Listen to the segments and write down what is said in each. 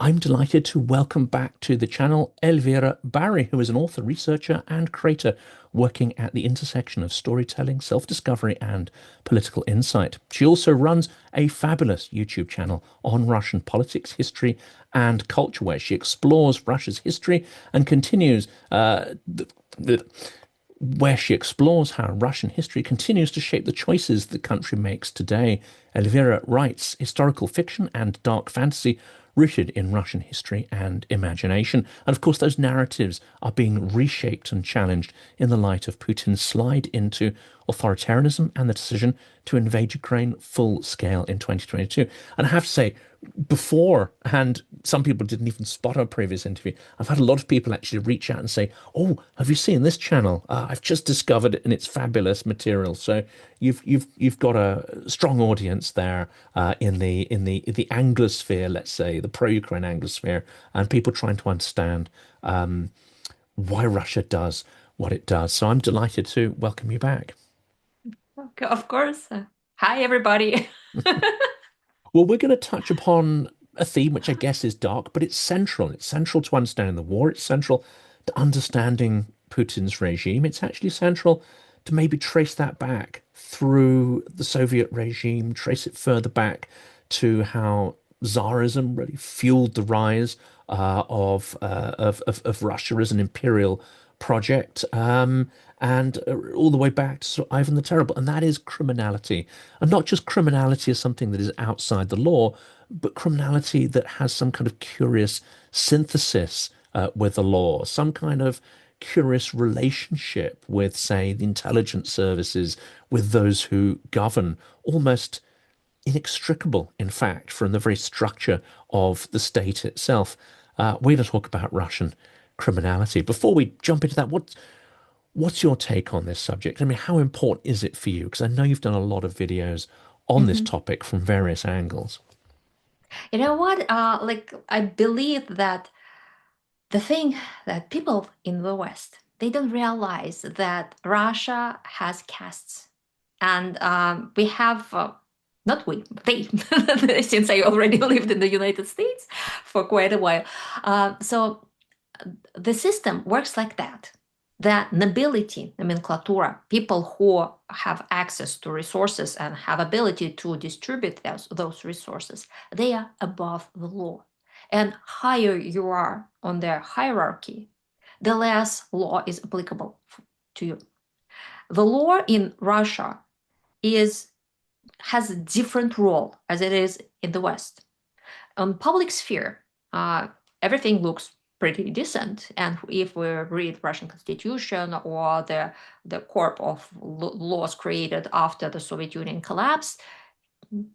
I'm delighted to welcome back to the channel Elvira Bary, who is an author, researcher, and creator working at the intersection of storytelling, self-discovery, and political insight. She also runs a fabulous YouTube channel on Russian politics, history, and culture, where she explores Russia's history and continues where she explores how Russian history continues to shape the choices the country makes today. Elvira writes historical fiction and dark fantasy rooted in Russian history and imagination. And of course, those narratives are being reshaped and challenged in the light of Putin's slide into authoritarianism and the decision to invade Ukraine full scale in 2022. And I have to say, before, and some people didn't even spot our previous interview, I've had a lot of people actually reach out and say, "Oh, have you seen this channel? I've just discovered it and it's fabulous material." So you've got a strong audience there in the Anglosphere, let's say, the pro-Ukraine Anglosphere, and people trying to understand why Russia does what it does. So I'm delighted to welcome you back. Okay, of course. Hi, everybody. Well, we're going to touch upon a theme which I guess is dark, but it's central. It's central to understanding the war. It's central to understanding Putin's regime. It's actually central to maybe trace that back through the Soviet regime, trace it further back to how Tsarism really fueled the rise of Russia as an imperial project, and all the way back to sort of Ivan the Terrible, and that is criminality, and not just criminality as something that is outside the law, but criminality that has some kind of curious synthesis with the law, some kind of curious relationship with, say, the intelligence services, with those who govern, almost inextricable, in fact, from the very structure of the state itself. We're going to talk about Russian criminality. Before we jump into that, what's your take on this subject? I mean, how important is it for you? Because I know you've done a lot of videos on this Mhm. topic from various angles. You know what? I believe that the thing that people in the West, they don't realize that Russia has castes. And we have, not we, they, since I already lived in the United States for quite a while. So the system works like that. The nobility nomenclatura, people who have access to resources and have ability to distribute those resources, they are above the law. And higher you are on their hierarchy, the less law is applicable to you. The law in Russia is has a different role as it is in the West. On public sphere, everything looks pretty decent. And if we read Russian Constitution or the corp of laws created after the Soviet Union collapse,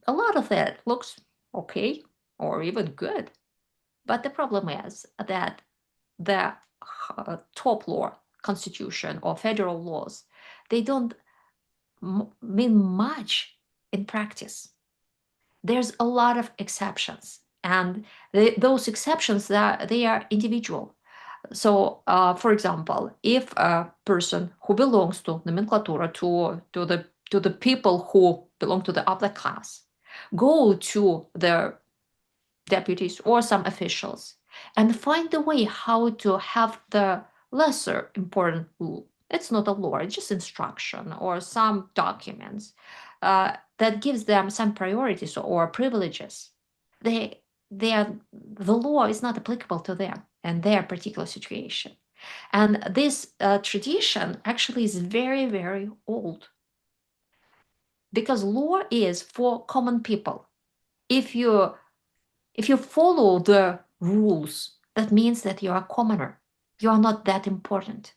a lot of that looks okay or even good. But the problem is that the top law, constitution or federal laws, they don't mean much in practice. There's a lot of exceptions, and those exceptions that they are individual. So, for example, if a person who belongs to nomenclatura to the people who belong to the upper class go to the deputies or some officials and find a way how to have the lesser important rule. It's not a law, it's just instruction or some documents that gives them some priorities or privileges. They are, the law is not applicable to them and their particular situation. And this tradition actually is very, very old because law is for common people. If you if you follow the rules, that means that you are a commoner. You are not that important.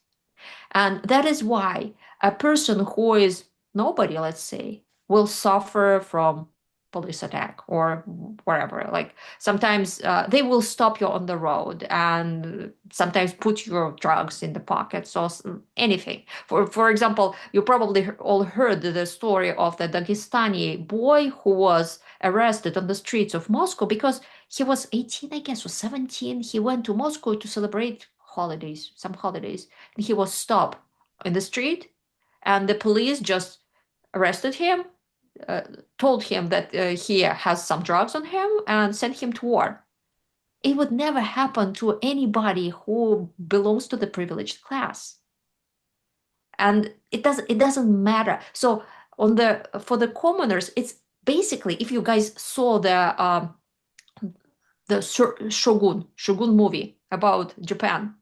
And that is why a person who is nobody, let's say, will suffer from police attack or whatever. Like sometimes they will stop you on the road and sometimes put your drugs in the pockets or anything. For example, you probably all heard the story of the Dagestani boy who was arrested on the streets of Moscow because he was 18, I guess, or 17. He went to Moscow to celebrate holidays, some holidays, and he was stopped in the street, and the police just arrested him, uh, told him that he has some drugs on him, and sent him to war. It would never happen to anybody who belongs to the privileged class. And it doesn't matter. So for the commoners, it's basically, if you guys saw the Shogun movie about Japan,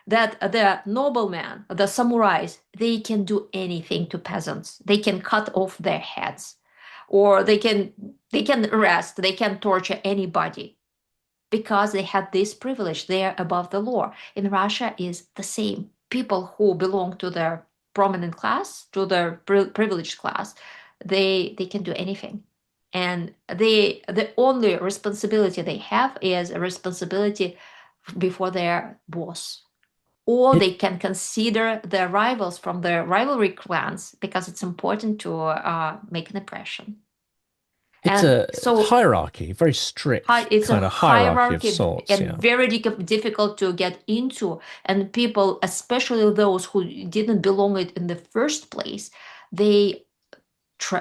that the noblemen, the samurais, they can do anything to peasants. They can cut off their heads, or they can arrest, they can torture anybody because they had this privilege. They are above the law. In Russia is the same. People who belong to the prominent class, to the privileged class, they can do anything. And the only responsibility they have is a responsibility before their boss, or It, they can consider their rivals from the rivalry clans because it's important to make an impression. it's And a so hierarchy, very strict it's a kind of hierarchy of hierarchy sorts, and yeah. very difficult to get into. And people, especially those who didn't belong it in the first place, they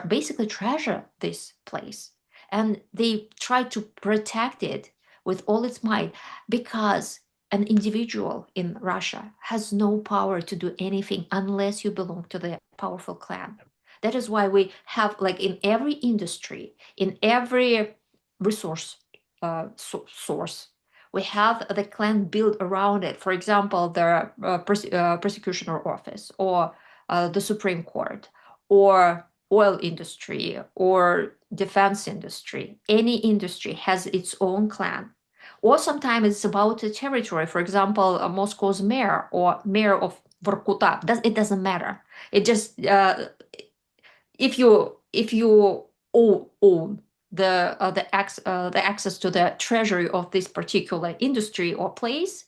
basically treasure this place, and they try to protect it with all its might, because an individual in Russia has no power to do anything unless you belong to the powerful clan. That is why we have, like, in every industry, in every resource source, we have the clan built around it. For example, the prosecutioner office, or the Supreme Court, or oil industry, or defense industry. Any industry has its own clan. Or sometimes it's about a territory. For example, Moscow's mayor, or mayor of Vorkuta. It doesn't matter. It just if you own the access to the treasury of this particular industry or place,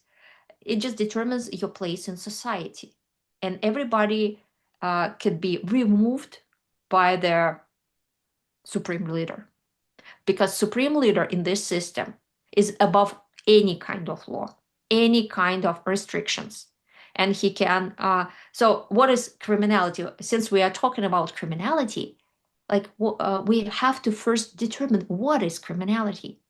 it just determines your place in society, and everybody can be removed by their supreme leader, because supreme leader in this system is above any kind of law, any kind of restrictions. And he can so what is criminality? Since we are talking about criminality, like we have to first determine what is criminality.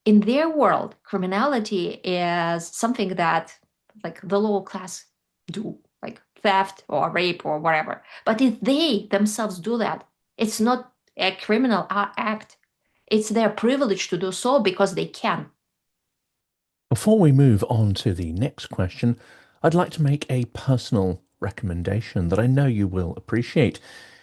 In their world, criminality is something that, like, the lower class do, like theft or rape or whatever. But if they themselves do that, it's not a criminal act. It's their privilege to do so because they can. Before we move on to the next question, I'd like to make a personal recommendation that I know you will appreciate.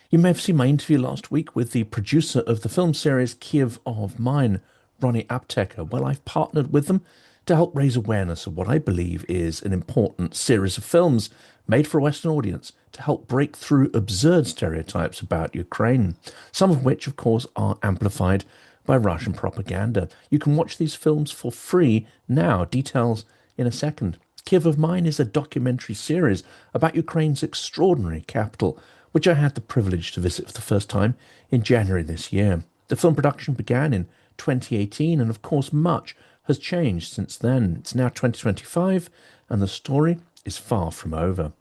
You may have seen my interview last week with the producer of the film series Kyiv of Mine, Ronnie Apteker. Well, I've partnered with them to help raise awareness of what I believe is an important series of films made for a Western audience to help break through absurd stereotypes about Ukraine, some of which, of course, are amplified by Russian propaganda. You can watch these films for free now. Details in a second. Kyiv of Mine is a documentary series about Ukraine's extraordinary capital, which I had the privilege to visit for the first time in January this year. The film production began in 2018, and of course, much has changed since then. It's now 2025, and the story is far from over.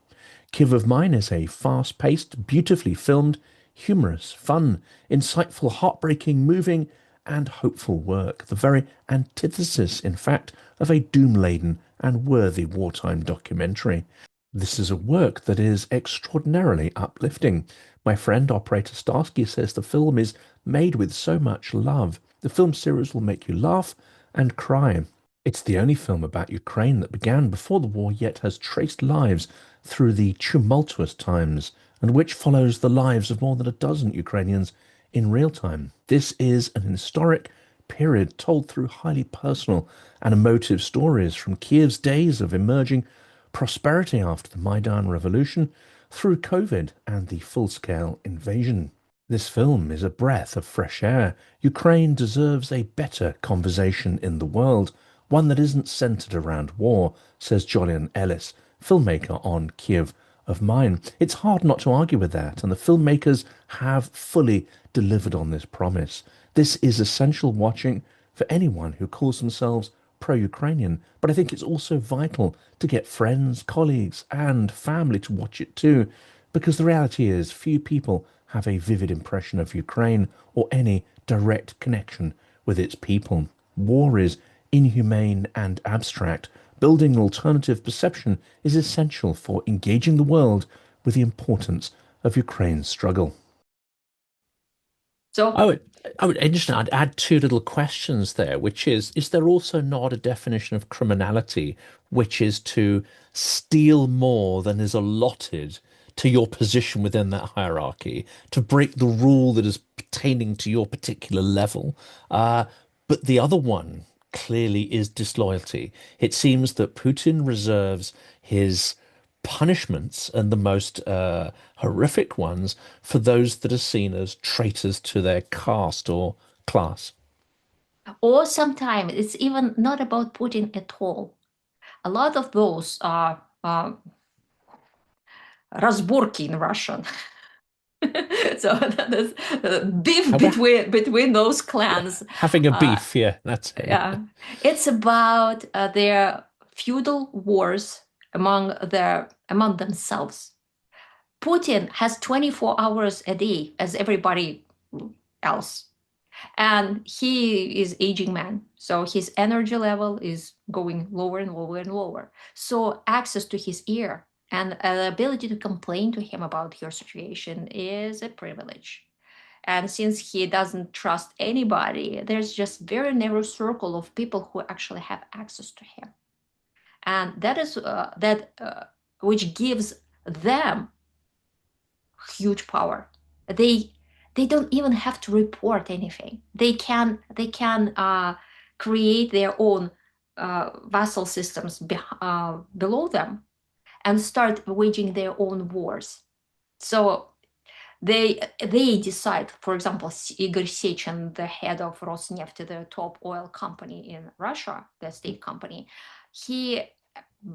Kyiv of Mine is a fast-paced, beautifully filmed, humorous, fun, insightful, heartbreaking, moving, and hopeful work. The very antithesis, in fact, of a doom-laden and worthy wartime documentary. This is a work that is extraordinarily uplifting. My friend Operator Starsky says the film is made with so much love. The film series will make you laugh and cry. It's the only film about Ukraine that began before the war, yet has traced lives through the tumultuous times, and which follows the lives of more than a dozen Ukrainians in real time. This is an historic period told through highly personal and emotive stories, from Kyiv's days of emerging prosperity after the Maidan Revolution through COVID and the full-scale invasion. This film is a breath of fresh air. Ukraine deserves a better conversation in the world, one that isn't centered around war, says Julian Ellis, filmmaker on Kyiv of Mine. It's hard not to argue with that, and the filmmakers have fully delivered on this promise. This is essential watching for anyone who calls themselves pro-Ukrainian, but I think it's also vital to get friends, colleagues, and family to watch it too, because the reality is few people have a vivid impression of Ukraine or any direct connection with its people. War is inhumane and abstract, building an alternative perception is essential for engaging the world with the importance of Ukraine's struggle. I So would, interesting. I'd add two little questions there, which is there also not a definition of criminality, which is to steal more than is allotted to your position within that hierarchy, to break the rule that is pertaining to your particular level? Uh, but the other one clearly is disloyalty. It seems that Putin reserves his punishments and the most horrific ones for those that are seen as traitors to their caste or class. or sometimes it's even not about Putin at all. A lot of those are разборки in Russian. So that is beef And we're between those clans. having a Uh, beef, yeah, that's it. yeah, it's about their feudal wars among themselves. Putin has 24 hours a day, as everybody else, and he is aging man, so his energy level is going lower and lower and lower. So access to his ear and the ability to complain to him about your situation is a privilege. And since he doesn't trust anybody, there's just very narrow circle of people who actually have access to him, and that is which gives them huge power. They don't even have to report anything. They can create their own vassal systems below them and start waging their own wars. So they decide. For example, Igor Sechin, the head of Rosneft, the top oil company in Russia, the state company, he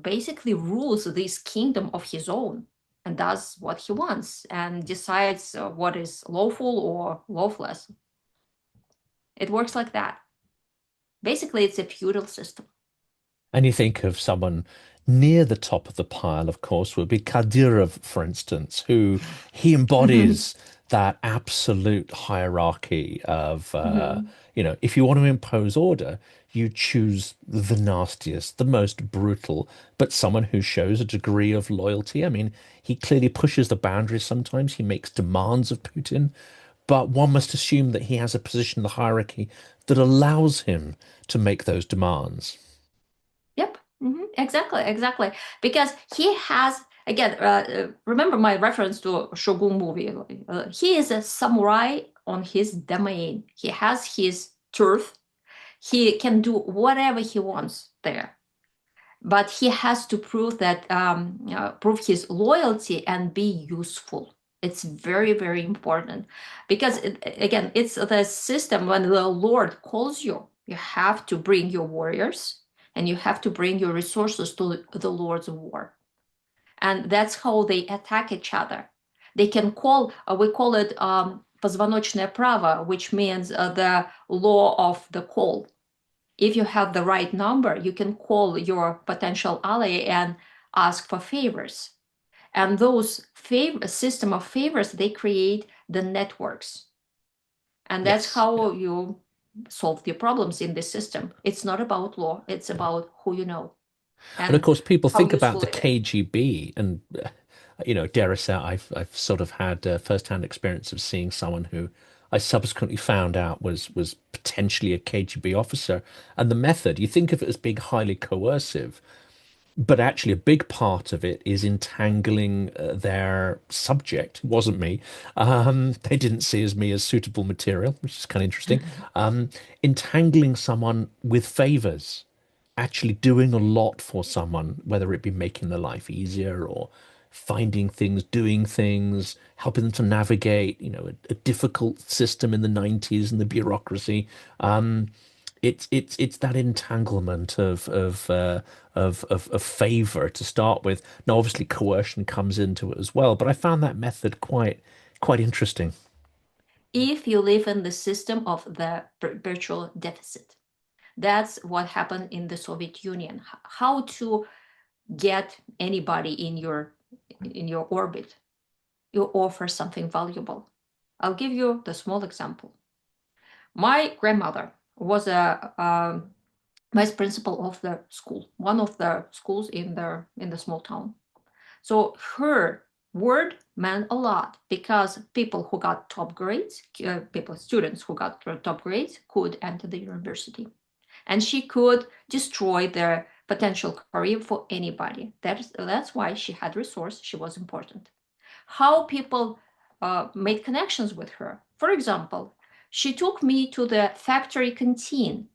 basically rules this kingdom of his own and does what he wants and decides what is lawful or lawless. It works like that. Basically, it's a feudal system. And you think of someone near the top of the pile, of course, would be Kadyrov, for instance, who he Mhm. embodies that absolute hierarchy of, Mhm. if you want to impose order, you choose the nastiest, the most brutal, but someone who shows a degree of loyalty. I mean, he clearly pushes the boundaries sometimes. He makes demands of Putin, but one must assume that he has a position in the hierarchy that allows him to make those demands. Yep. Exactly. Exactly. Because he has, again, remember my reference to Shogun movie. He is a samurai on his domain. He has his turf. He can do whatever he wants there, but he has to prove his loyalty and be useful. It's very, very important because again, it's the system. When the Lord calls you, you have to bring your warriors and you have to bring your resources to the Lord's war, and that's how they attack each other. They can call, we call it позвоночное право, which means the law of the call. If you have the right number, you can call your potential ally and ask for favors. And those system of favors, they create the networks. And that's Yes. how you solve the problems in this system. It's not about law, it's about who you know And of and course, people how think about useful the it is. KGB, and dare I say, I've sort of had first-hand experience of seeing someone who I subsequently found out was potentially a KGB officer. And the method, you think of it as being highly coercive, but actually a big part of it is entangling their subject. It wasn't me. They didn't see as me as suitable material, which is kind of interesting. Um, Entangling someone with favors, actually doing a lot for someone, whether it be making their life easier or finding things, doing things, helping them to navigate, a difficult system in the 90s and the bureaucracy. It's that entanglement of favor to start with. Now, obviously, coercion comes into it as well, but I found that method quite interesting. If you live in the system of the virtual deficit, that's what happened in the Soviet Union. How to get anybody in your orbit? You offer something valuable. I'll give you the small example. My grandmother was a vice principal of the school, one of the schools in the small town. So her word meant a lot because people who got top grades, students who got top grades could enter the university. And she could destroy their potential career for anybody. That's why she had resource, she was important. How people made connections with her. For example, she took me to the factory canteen,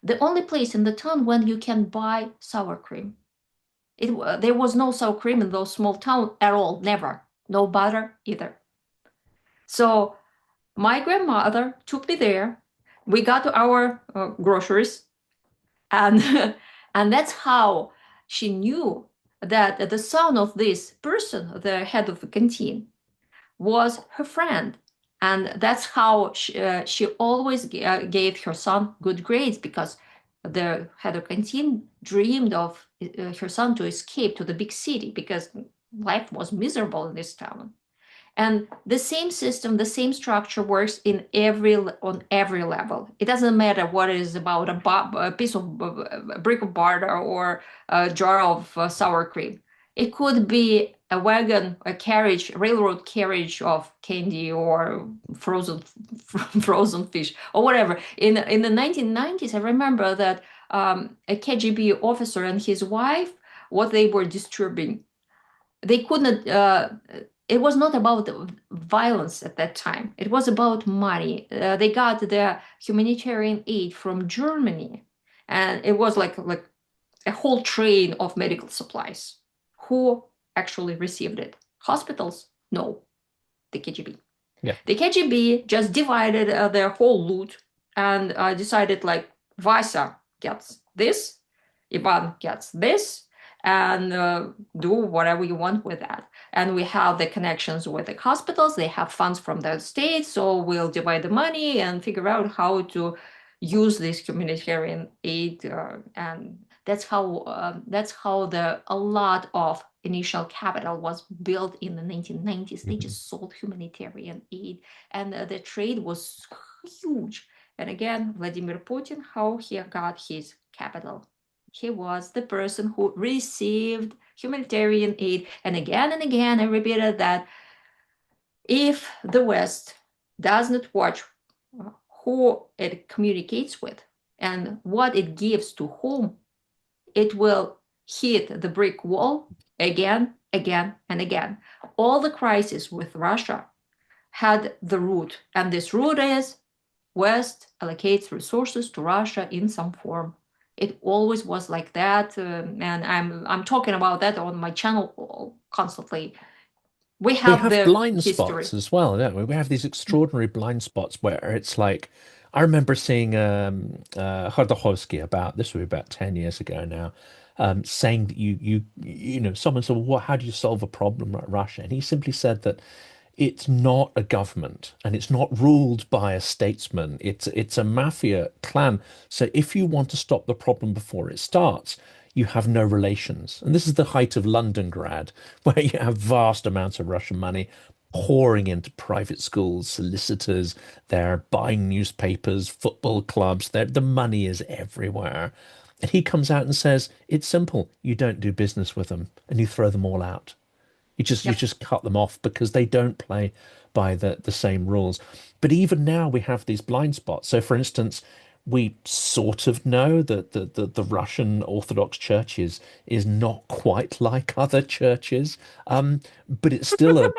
the only place in the town when you can buy sour cream. There was no sour cream in those small towns at all, never. No butter either. So my grandmother took me there. We got to our groceries, and and that's how she knew that the son of this person, the head of the canteen, was her friend. And that's how she always gave her son good grades, because the head of canteen dreamed of her son to escape to the big city because life was miserable in this town. And the same system, the same structure works on every level. It doesn't matter what it is about a piece of a brick of butter or a jar of sour cream. It could be a wagon, a carriage, railroad carriage of candy or frozen frozen fish or whatever. In the 1990s, I remember that a KGB officer and his wife, what they were disturbing, they couldn't. It was not about violence at that time. It was about money. They got the humanitarian aid from Germany, and it was like a whole train of medical supplies. Who actually received it? Hospitals? No, the KGB. Yeah. The KGB just divided their whole loot and decided like Vasa gets this, Ivan gets this, and do whatever you want with that. And we have the connections with the hospitals. They have funds from the state, so we'll divide the money and figure out how to use this humanitarian aid. And that's how a lot of initial capital was built in the 1990s. They just sold humanitarian aid, and the trade was huge. And again, Vladimir Putin, how he got his capital. He was the person who received humanitarian aid. And again, I repeated that if the West does not watch who it communicates with and what it gives to whom, it will hit the brick wall again, and again. All the crises with Russia had the root, and this root is West allocates resources to Russia in some form. It always was like that, and I'm talking about that on my channel constantly. We We have have the blind history. spots as well, don't we? We have these extraordinary blind spots where it's like, I remember seeing Khodorkovsky about this was about 10 years ago now, saying that someone said, well, how do you solve a problem like Russia? And he simply said that it's not a government and it's not ruled by a statesman. It's a mafia clan. So if you want to stop the problem before it starts, you have no relations. And this is the height of Londongrad, where you have vast amounts of Russian money pouring into private schools, solicitors, they're buying newspapers, football clubs, the money is everywhere. And he comes out and says, it's simple. You don't do business with them and you throw them all out. You Yep. just cut them off because they don't play by the same rules. But even now we have these blind spots. So for instance, we sort of know that the Russian Orthodox Church is not quite like other churches, but it's still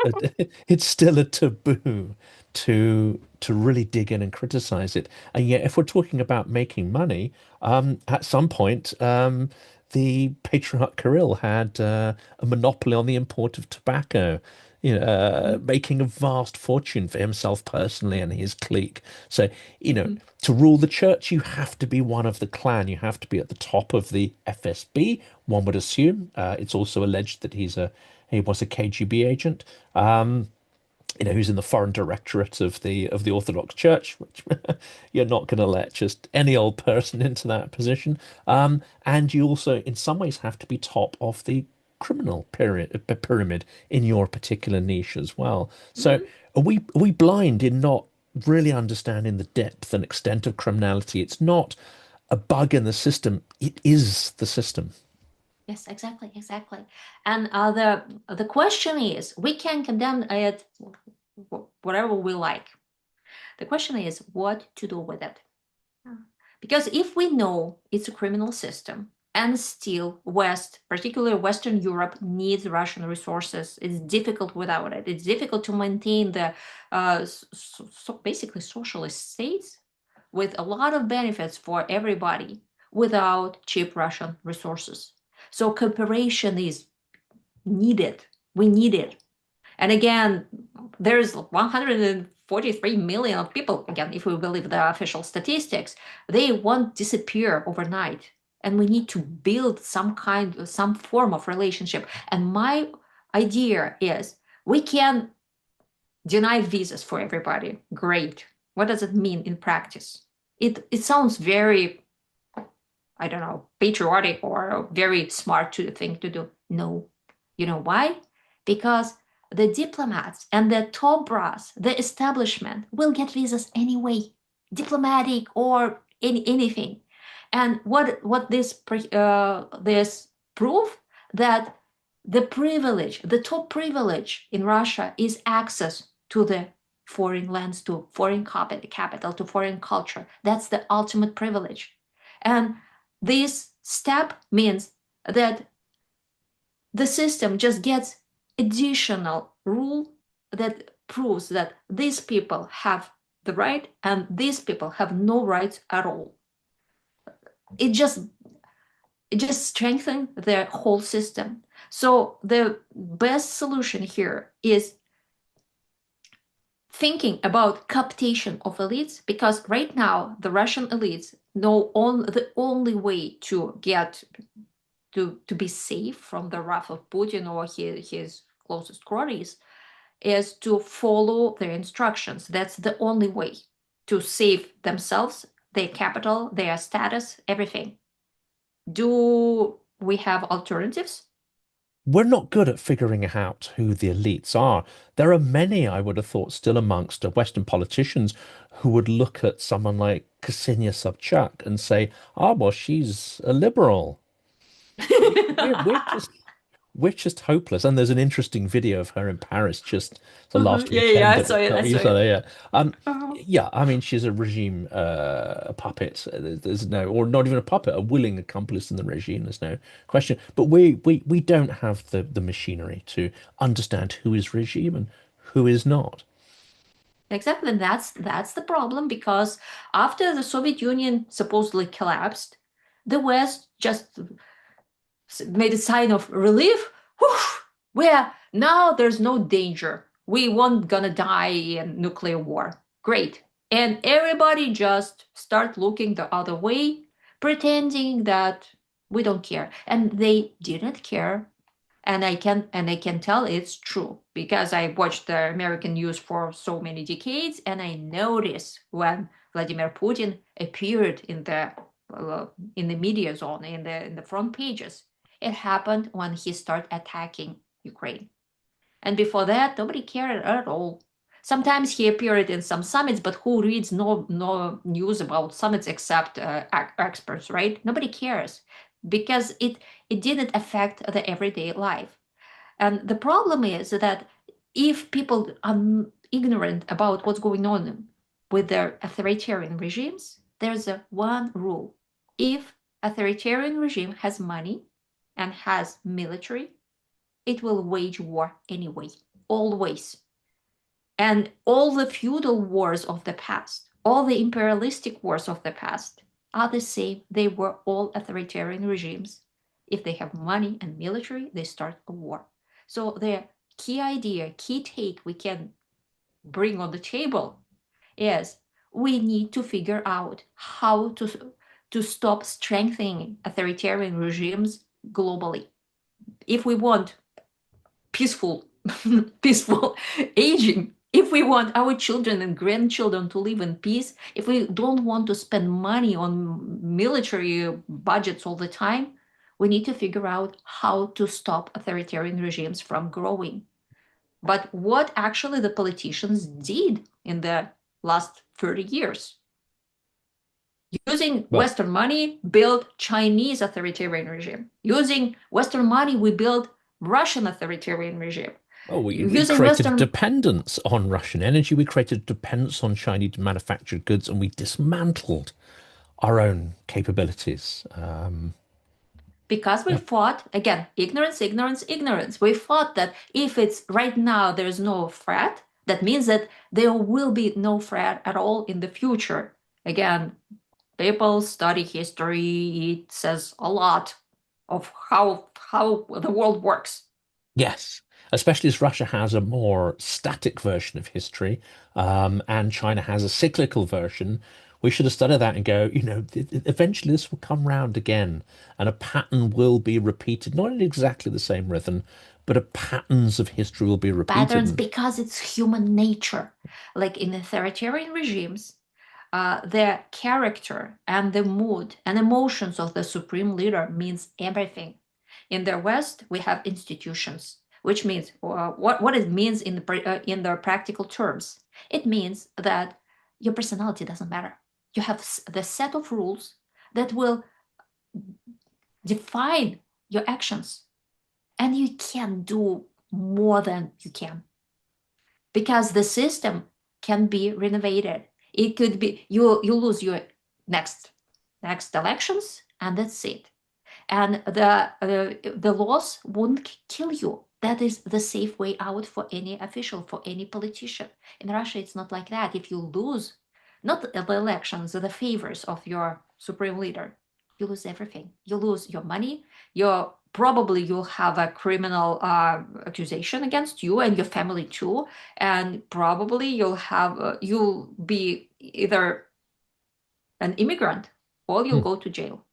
it's still a taboo to really dig in and criticize it. And yet, if we're talking about making money, at some point, the Patriarch Kirill had a monopoly on the import of tobacco, making a vast fortune for himself personally and his clique. So, Mm-hmm. to rule the church, you have to be one of the clan. You have to be at the top of the FSB, one would assume. It's also alleged that he was a KGB agent. Who's in the foreign directorate of the Orthodox Church, which you're not going to let just any old person into that position. And you also, in some ways, have to be top of the criminal pyramid in your particular niche as well. So Mm-hmm. are we blind in not really understanding the depth and extent of criminality? It's not a bug in the system. It is the system. Yes, exactly, exactly. And the question is, we can condemn it whatever we like. The question is what to do with it. Because if we know it's a criminal system and still West, particularly Western Europe, needs Russian resources, it's difficult without it. It's difficult to maintain the basically socialist states with a lot of benefits for everybody without cheap Russian resources. So cooperation is needed. We need it. And again, there's 143 million of people, again, if we believe the official statistics, they won't disappear overnight. And we need to build some form of relationship. And my idea is we can deny visas for everybody. Great. What does it mean in practice? It sounds very, I don't know, patriotic or very smart to thing to do. No. You know why? Because the diplomats and the top brass, the establishment, will get visas anyway, diplomatic or anything. And what this proof that the top privilege in Russia is access to the foreign lands, to foreign capital, to foreign culture. That's the ultimate privilege. And this step means that the system just gets additional rule that proves that these people have the right and these people have no rights at all. It just strengthens the whole system. So the best solution here is thinking about cooptation of elites, because right now the Russian elites know the only way to get to be safe from the wrath of Putin or his closest cronies is to follow their instructions. That's the only way to save themselves, their capital, their status, everything. Do we have alternatives? We're not good at figuring out who the elites are. There are many, I would have thought, still amongst Western politicians who would look at someone like Ksenia Sobchak and say, "Ah, well, she's a liberal." We're just we're just hopeless. And there's an interesting video of her in Paris just the Uh-huh. last Yeah, yeah, weekend. I saw it. I You saw saw it. that, yeah. Uh-huh. Yeah. I mean, she's a regime puppet. There's no, or not even a puppet, a willing accomplice in the regime. There's no question. But we don't have the machinery to understand who is regime and who is not. Exactly, and that's the problem, because after the Soviet Union supposedly collapsed, the West just made a sign of relief. Whew, where now there's no danger. We won't gonna die in nuclear war. Great. And everybody just start looking the other way, pretending that we don't care. And they didn't care. And I can tell it's true because I watched the American news for so many decades, and I noticed when Vladimir Putin appeared in the media zone, in the front pages. It happened when he started attacking Ukraine. And before that, nobody cared at all. Sometimes he appeared in some summits, but who reads no news about summits except experts, right? Nobody cares because it didn't affect the everyday life. And the problem is that if people are ignorant about what's going on with their authoritarian regimes, there's a one rule. If authoritarian regime has money and has military, it will wage war anyway, always. And all the feudal wars of the past, all the imperialistic wars of the past are the same. They were all authoritarian regimes. If they have money and military, they start a war. So the key idea, key take we can bring on the table is we need to figure out how to stop strengthening authoritarian regimes globally. If we want peaceful peaceful aging, if we want our children and grandchildren to live in peace, if we don't want to spend money on military budgets all the time, we need to figure out how to stop authoritarian regimes from growing. But what actually the politicians did in the last 30 years? Using Well, Western money, build Chinese authoritarian regime. Using Western money, we build Russian authoritarian regime. we Using created a Western, dependence on Russian energy. We created a dependence on Chinese manufactured goods, and we dismantled our own capabilities. because we Yeah. fought, again, ignorance, ignorance, ignorance. We fought that if it's right now, there's no threat, that means that there will be no threat at all in the future. Again, people study history, it says a lot of how the world works. Yes, especially as Russia has a more static version of history, and China has a cyclical version. We should have studied that and go, eventually this will come round again, and a pattern will be repeated, not in exactly the same rhythm, but a patterns of history will be repeated. Patterns because it's human nature. Like in authoritarian regimes, the character and the mood and emotions of the supreme leader means everything. In the West, we have institutions, which means what it means in the practical terms. It means that your personality doesn't matter. You have the set of rules that will define your actions, and you can do more than you can because the system can be renovated. It could be you lose your next elections, and that's it. And the laws won't kill you. That is the safe way out for any official, for any politician. In Russia, it's not like that. If you lose, not the elections, the favors of your supreme leader, you lose everything. You lose your money. Your probably you'll have a criminal accusation against you and your family too, and probably you'll be either an immigrant or you'll Hmm. go to jail.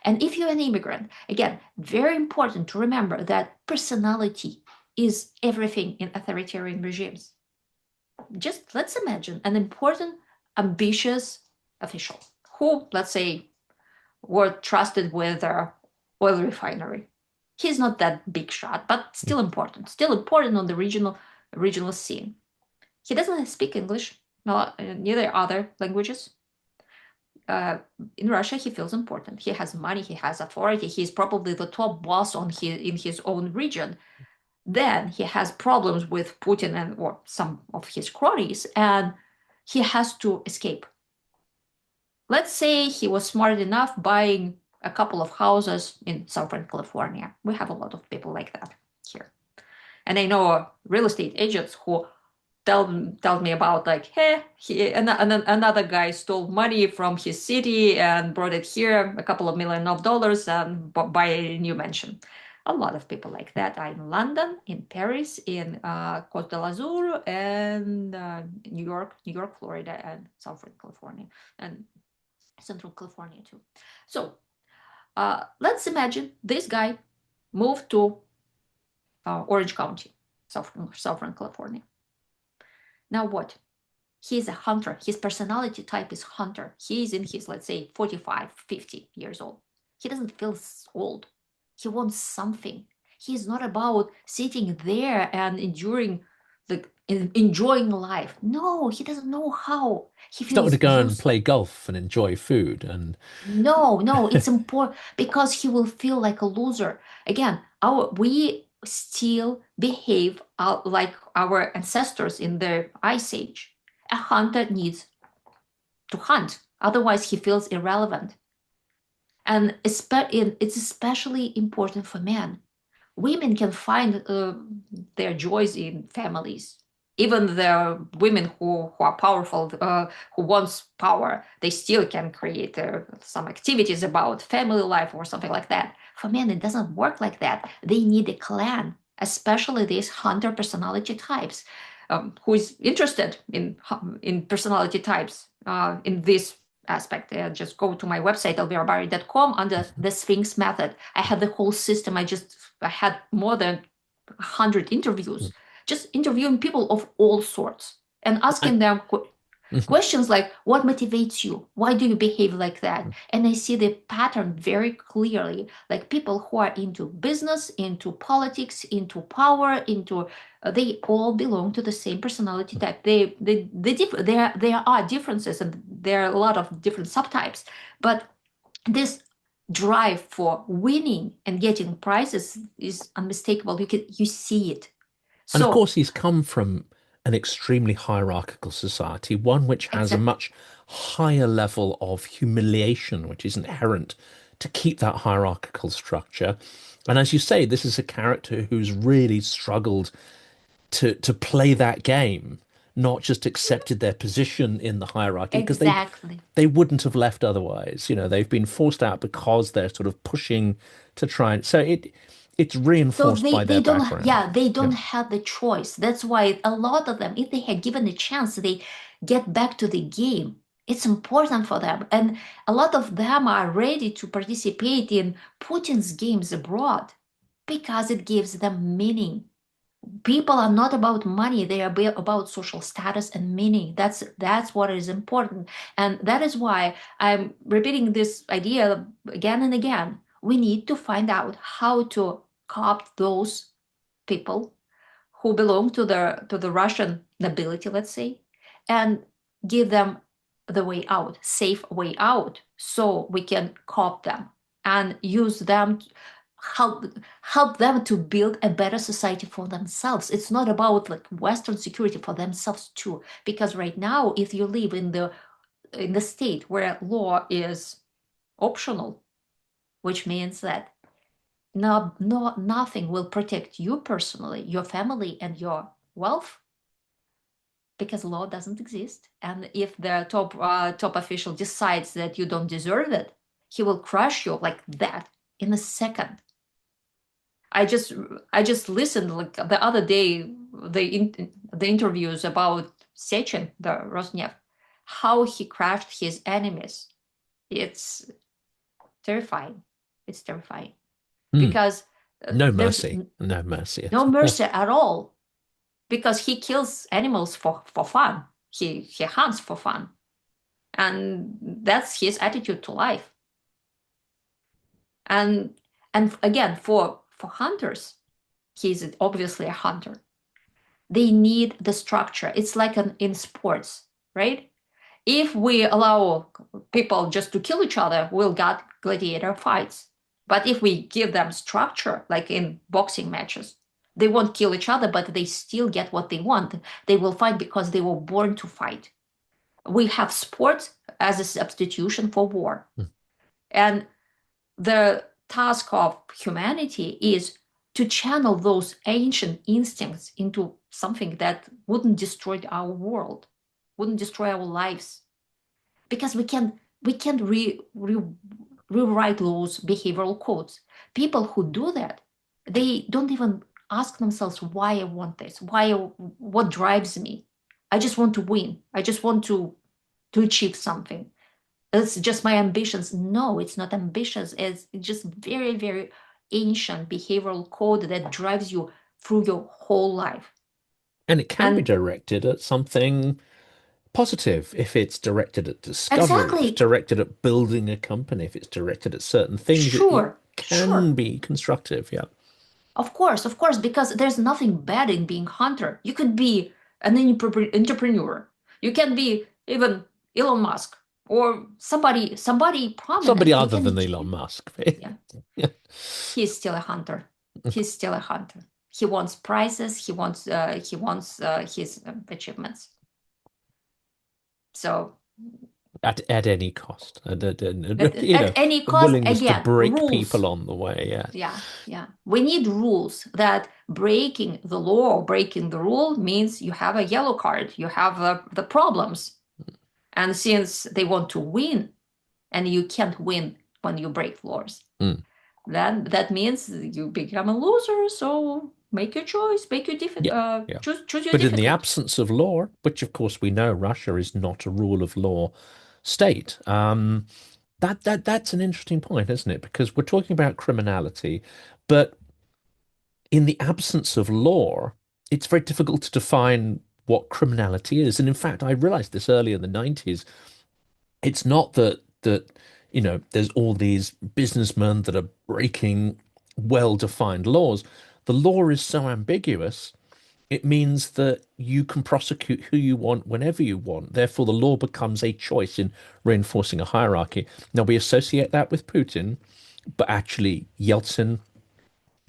And if you're an immigrant, again, very important to remember that personality is everything in authoritarian regimes. Just let's imagine an important, ambitious official who, let's say, were trusted with their oil refinery. He's not that big shot, but still important on the regional scene. He doesn't speak English, no, neither other languages. uh, in Russia, he feels important. He has money, he has authority, he's probably the top boss in his own region. Then he has problems with Putin and or some of his cronies, and he has to escape. Let's say he was smart enough buying a couple of houses in Southern California. We have a lot of people like that here. And I know real estate agents who tell me about like, hey, another guy stole money from his city and brought it here, a couple of million of dollars, and buy a new mansion. A lot of people like that are in London, in Paris, in Côte d'Azur, and New York, Florida, and Southern California, and Central California too. So let's imagine this guy moved to Orange County, Southern California. Now what? He's a hunter. His personality type is hunter. He's in his, let's say, 45, 50 years old. He doesn't feel old. He wants something. He's not about sitting there and enjoying life. No, he doesn't know how. He He's not going to feels go and used. play golf and enjoy food. And No, it's important because he will feel like a loser. Again, we still behave like our ancestors in the Ice Age. A hunter needs to hunt, otherwise he feels irrelevant. And it's especially important for men. Women can find their joys in families. Even the women who are powerful, who wants power, they still can create some activities about family life or something like that. For men, it doesn't work like that. They need a clan, especially these hunter personality types. Who is interested in personality types in this aspect, just go to my website elvirabary.com under the Sphinx method. I had the whole system. I had more than 100 interviews, just interviewing people of all sorts and and asking them. Mhm. Questions like, what motivates you? Why do you behave like that? And I see the pattern very clearly. Like people who are into business, into politics, into power, into they all belong to the same personality type. There are differences, and there are a lot of different subtypes, but this drive for winning and getting prizes is unmistakable. You see it. And of So course, he's come from an extremely hierarchical society, one which has a exactly, much higher level of humiliation, which is inherent to keep that hierarchical structure. And as you say, this is a character who's really struggled to play that game, not just accepted their position in the hierarchy, because exactly. they wouldn't have left otherwise. You know, they've been forced out because they're sort of pushing to try and so it's So reinforced they by their they don't background. yeah they Yeah. don't have the choice. That's why a lot of them, if they had given a chance, they get back to the game. It's important for them, and a lot of them are ready to participate in Putin's games abroad because it gives them meaning. People are not about money, they are about social status and meaning. That's what is important, and that is why I'm repeating this idea again and again. We need to find out how to co-opt those people who belong to the Russian nobility, let's say, and give them the way out, safe way out, so we can co-opt them and use them, help help them to build a better society for themselves. It's not about like Western security for themselves too, because right now, if you live in the state where law is optional, which means that nothing will protect you personally, your family, and your wealth, because law doesn't exist. And if the top official decides that you don't deserve it, he will crush you like that in a second. I just I just listened like the other day the interviews about Sechin, the Rosneft, how he crushed his enemies. It's terrifying. It's terrifying Hmm. because No there's mercy. No mercy at no all. mercy at all, because he kills animals for fun. He hunts for fun, and that's his attitude to life. And again, for hunters, he's obviously a hunter. They need the structure. It's like in sports, right? If we allow people just to kill each other, we'll get gladiator fights. But if we give them structure, like in boxing matches, they won't kill each other, but they still get what they want. They will fight because they were born to fight. We have sports as a substitution for war. Hmm. And the task of humanity is to channel those ancient instincts into something that wouldn't destroy our world, wouldn't destroy our lives, because we can rewrite those behavioral codes. People who do that, they don't even ask themselves why I want this, what drives me. I just want to win. I just want to achieve something. It's just my ambitions. No, it's not ambitious. It's just very, very ancient behavioral code that drives you through your whole life. And it can be And directed at something positive if it's directed at discovery, if it's exactly, directed at building a company, if it's directed at certain things, it sure, can sure. be constructive. Yeah. Of course, because there's nothing bad in being hunter. You could be an entrepreneur. You can be even Elon Musk or somebody Somebody prominent. You other can than Elon achieve. Musk. Yeah, Yeah. he's still a hunter. He's still a hunter. He wants prizes. He wants his achievements. So At any cost. at any A cost, willingness to again, break rules. people on the way. Yeah. Yeah, yeah. We need rules that breaking the law or breaking the rule means you have a yellow card, you have the problems. And since they want to win, and you can't win when you break laws, Mm. then that means you become a loser. So make your choice, Yeah. Yeah. choose your But in the difficult. absence of law, which of course we know Russia is not a rule of law state, that's an interesting point, isn't it? Because we're talking about criminality, but in the absence of law, it's very difficult to define. what criminality is. And in fact, I realized this early in the 90s. It's not that there's all these businessmen that are breaking well-defined laws. The law is so ambiguous. It means that you can prosecute who you want whenever you want. Therefore, the law becomes a choice in reinforcing a hierarchy. Now, we associate that with Putin, but actually, Yeltsin,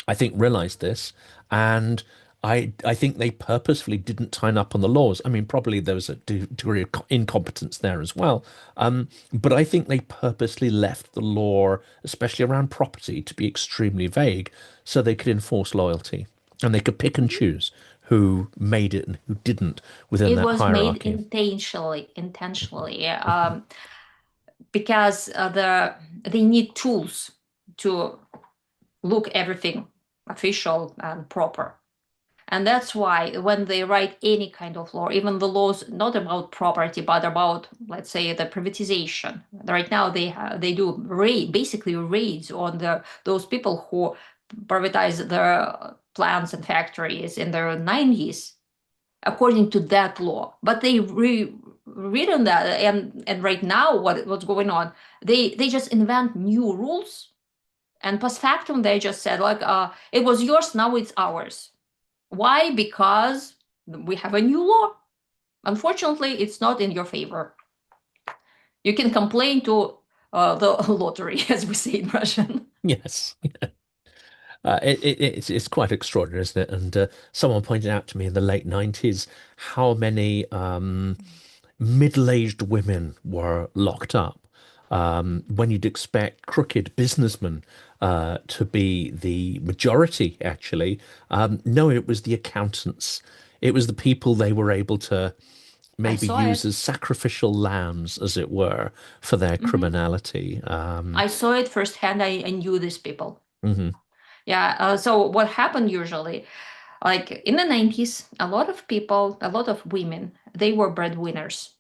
I think, realized this, and I think they purposefully didn't tighten up on the laws. I mean, probably there was a degree of incompetence there as well, but I think they purposely left the law, especially around property, to be extremely vague, so they could enforce loyalty and they could pick and choose who made it and who didn't within It that was made hierarchy. intentionally, because they need tools to look everything official and proper. And that's why when they write any kind of law, even the laws not about property, but about, let's say, the privatization. Right now, they do basically raids on those people who privatize their plants and factories in the 90s, according to that law. But they rewritten that, and right now, what's going on? They just invent new rules, and post factum, they just said like, it was yours, now it's ours. Why? Because we have a new law. Unfortunately, it's not in your favor. You can complain to the lottery, as we say in Russian. Yes. It's quite extraordinary, isn't it? And someone pointed out to me in the late 90s how many middle-aged women were locked up when you'd expect crooked businessmen to be the majority, actually. No, it was the accountants. It was the people they were able to I maybe saw use it. as sacrificial lambs, as it were, for their Mhm. criminality. I saw it firsthand. I knew these people. Mhm. Yeah. So what happened usually, like in the 90s, a lot of people, a lot of women, they were breadwinners.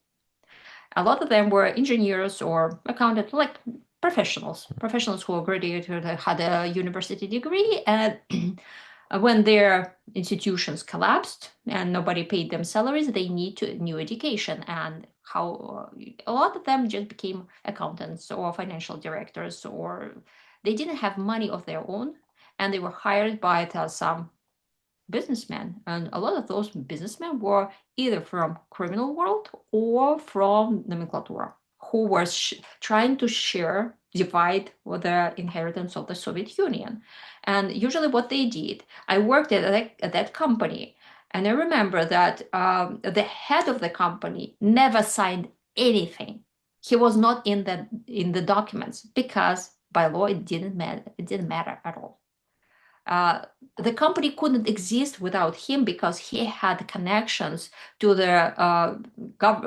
A lot of them were engineers or accountant, like professionals who graduated, had a university degree, and when their institutions collapsed and nobody paid them salaries, they need to new education. And how a lot of them just became accountants or financial directors, or they didn't have money of their own, and they were hired by some businessmen. And a lot of those businessmen were either from criminal world or from nomenclatura, who were trying to divide the inheritance of the Soviet Union. And usually what they did, I worked at that company, and I remember that the head of the company never signed anything. He was not in the documents because by law it didn't matter. It didn't matter at all. uh, the company couldn't exist without him because he had connections to the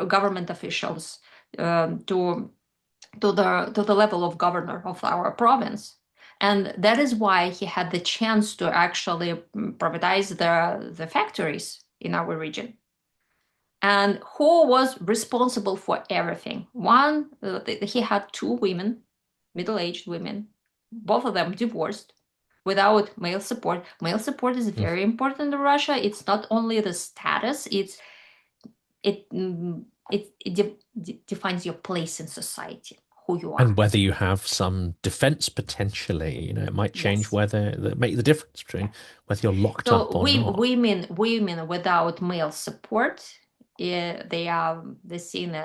government officials, to the level of governor of our province. And that is why he had the chance to actually privatize the factories in our region. And who was responsible for everything? One, he had two women, middle-aged women, both of them divorced, without male support. Male support is very important in Russia. It's not only the status; it mm, it defines your place in society, who you And are. whether you have some defense potentially, it might change Yes. whether that make the difference between Yeah. whether you're locked So up or not. women without male support, they're seen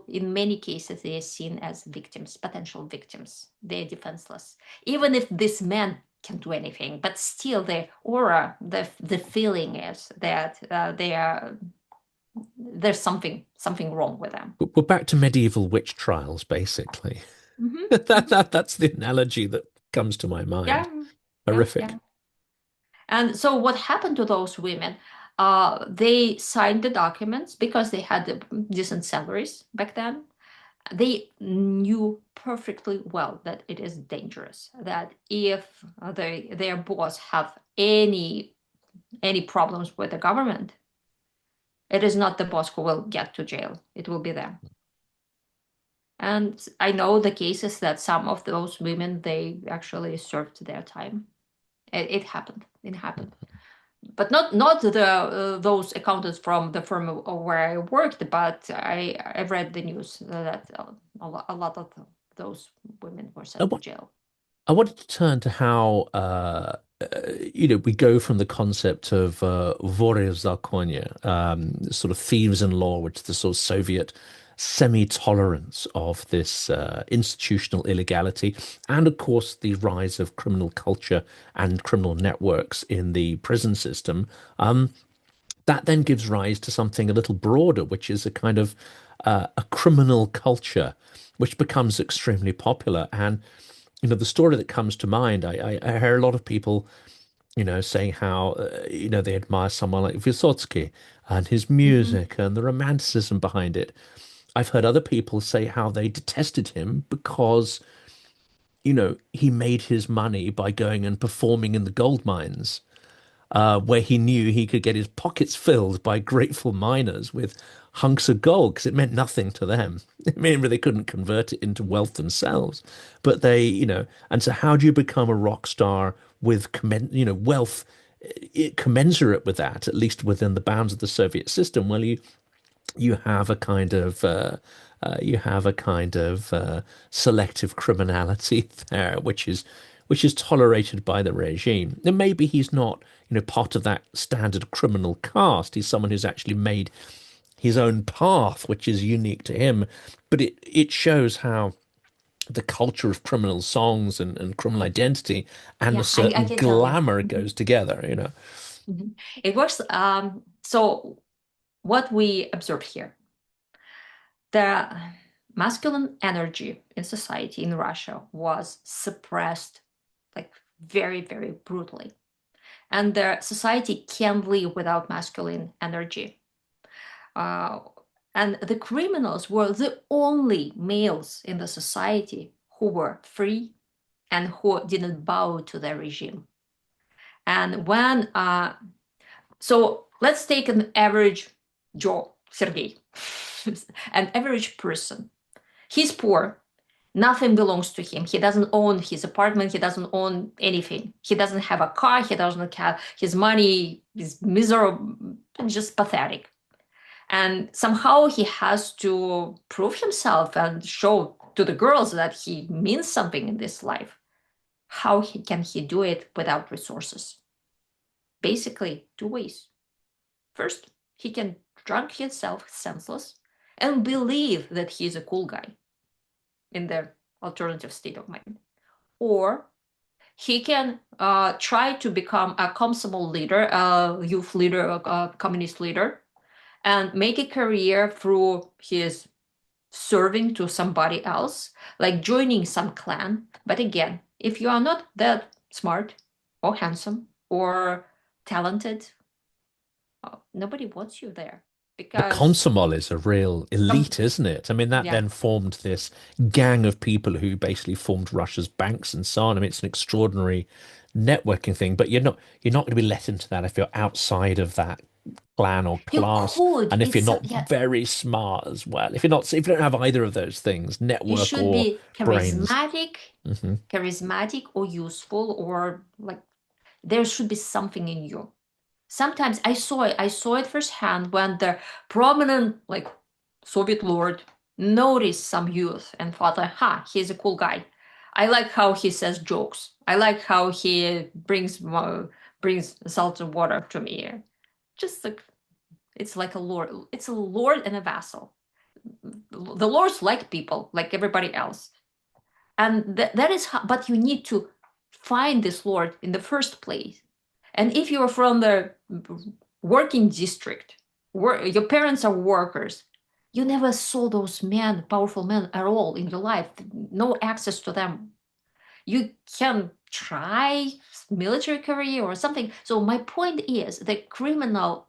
in many cases they are seen as victims, potential victims. They're defenseless, even if this man can do anything. But still, the aura, the feeling is that there's something wrong with them. But we're back to medieval witch trials, basically. Hmm. That's the analogy that comes to my Yeah, mind. yeah, Horrific. yeah. And so what happened to those women? They signed the documents because they had decent salaries back then. They knew perfectly well that it is dangerous. That if their boss have any problems with the government, it is not the boss who will get to jail. It will be them. And I know the cases that some of those women they actually served their time. It happened. It happened. but not the those accountants from the firm where I worked, but I've read the news that a lot of those women were I, sent to wa- jail. I wanted to turn to how we go from the concept of vore zakonie, sort of thieves in law, which is the sort of Soviet semi-tolerance of this institutional illegality, and of course the rise of criminal culture and criminal networks in the prison system. That then gives rise to something a little broader, which is a kind of a criminal culture, which becomes extremely popular. And the story that comes to mind, I hear a lot of people, saying how, they admire someone like Vysotsky and his Hmm. music and the romanticism behind it. I've heard other people say how they detested him because, he made his money by going and performing in the gold mines, where he knew he could get his pockets filled by grateful miners with hunks of gold because it meant nothing to them. I mean, they couldn't convert it into wealth themselves, but they, and so how do you become a rock star with, wealth commensurate with that, at least within the bounds of the Soviet system? Well, you have a kind of selective criminality there, which is tolerated by the regime. And maybe he's not, part of that standard criminal caste. He's someone who's actually made his own path, which is unique to him. But it shows how the culture of criminal songs and criminal identity and a Yeah, I certain can tell you. glamour Mhm, goes together. mhm. It was so what we observe here, the masculine energy in society in Russia was suppressed like very, very brutally. And the society can't live without masculine energy. Uh, and the criminals were the only males in the society who were free and who didn't bow to the regime. And so let's take an average Joe, Sergey, an average person. He's poor. Nothing belongs to him. He doesn't own his apartment. He doesn't own anything. He doesn't have a car. He doesn't have his money is miserable, just pathetic. And somehow he has to prove himself and show to the girls that he means something in this life. How can he do it without resources? Basically, two ways. First, he can drunk himself senseless and believe that he's a cool guy in the alternative state of mind. Or he can try to become a comsomol leader, a youth leader, a communist leader, and make a career through his serving to somebody else, like joining some clan. But again, if you are not that smart or handsome or talented, nobody wants you there The because Komsomol is a real some, elite, isn't it? I mean, that yeah, then formed this gang of people who basically formed Russia's banks and so on. I mean, it's an extraordinary networking thing, but you're not going to be let into that if you're outside of that clan or you class, could. and if you're It's not yeah, very smart as well. If you don't have either of those things, you network should or be brains. charismatic, Hmm. charismatic or useful, or like there should be something in you. Sometimes I saw it firsthand when the prominent like Soviet lord noticed some youth and thought, aha, he's a cool guy. I like how he says jokes. I like how he brings salted water to me. Just like it's like a lord. It's a lord and a vassal. The lords like people, like everybody else, and that is how. But you need to find this lord in the first place. And if you're from the working district, where your parents are workers, you never saw those men, powerful men at all in your life, no access to them. You can try military career or something. So my point is the criminal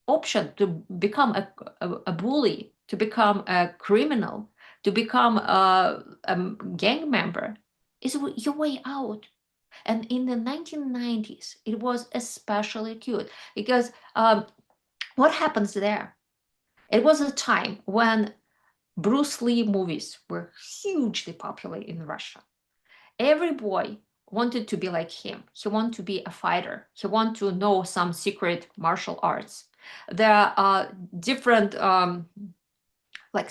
option to become a bully, to become a criminal, to become a gang member is your way out. And in the 1990s, it was especially acute because what happens there? It was a time when Bruce Lee movies were hugely popular in Russia. Every boy wanted to be like him. He wanted to be a fighter. He wanted to know some secret martial arts. There are different like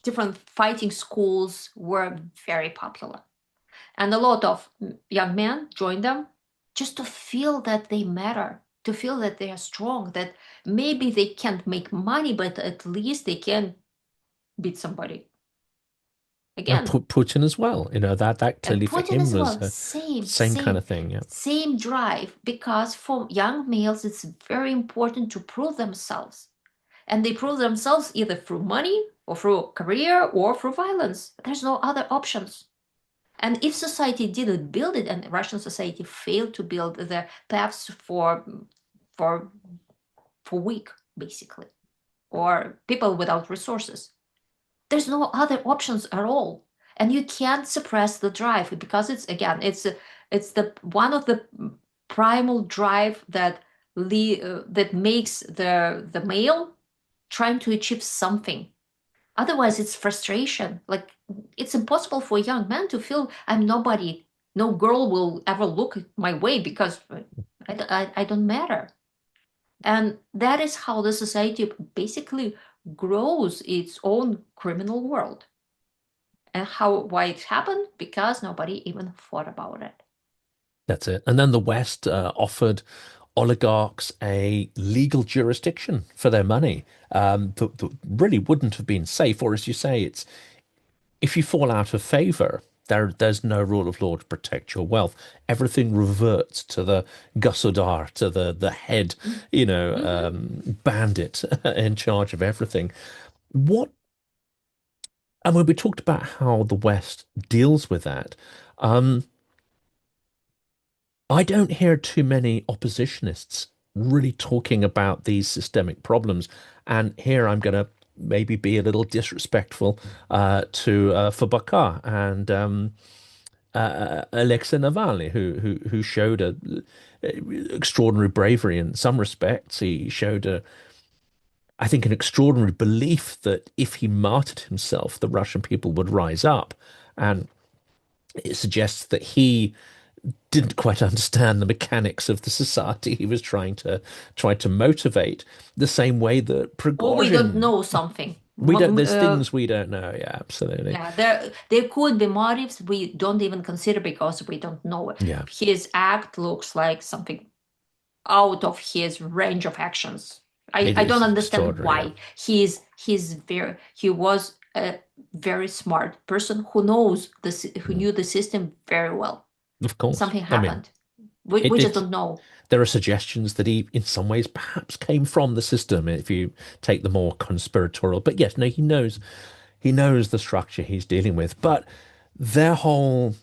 different fighting schools were very popular, and a lot of young men joined them just to feel that they matter, to feel that they are strong, that maybe they can't make money, but at least they can beat somebody. And Again, Putin as well. That and clearly for Putin him as was well, a same, same kind same, of thing. Yeah, same drive, because for young males, it's very important to prove themselves. And they prove themselves either through money or through career or through violence. There's no other options. And if society didn't build it, and Russian society failed to build the paths for for weak, basically, or people without resources, there's no other options at all. And you can't suppress the drive, because it's the one of the primal drive that that makes the male trying to achieve something. Otherwise, it's frustration. Like, it's impossible for a young man to feel I'm nobody. No girl will ever look my way because I don't matter. And that is how the society basically grows its own criminal world. And why it happened? Because nobody even thought about it. that's it. And then the West offered oligarchs a legal jurisdiction for their money that really wouldn't have been safe. Or as you say, it's if you fall out of favor, there's no rule of law to protect your wealth. Everything reverts to the gosudar, to the head, Mm-hmm. bandit in charge of everything. What, and when we talked about how the West deals with that, um, I don't hear too many oppositionists really talking about these systemic problems. And here I'm going to maybe be a little disrespectful to Fabakar and Alexei Navalny, who showed extraordinary bravery in some respects. He showed I think, an extraordinary belief that if he martyred himself, the Russian people would rise up. And it suggests that he didn't quite understand the mechanics of the society he was try to motivate. The same way that Or we don't Prigozhin, know something. we don't. There's things we don't know. Yeah, absolutely. Yeah, there could be motives we don't even consider because we don't know it. Yeah, His act looks like something out of his range of actions. it I don't is understand extraordinary. Yeah, why. He was a very smart person who knows this, who mm. knew the system very well. Of course. Something I mean, happened. it, We just it don't know. there are suggestions that he, in some ways, perhaps came from the system if you take the more conspiratorial. But yes, no, he knows the structure he's dealing with. But their whole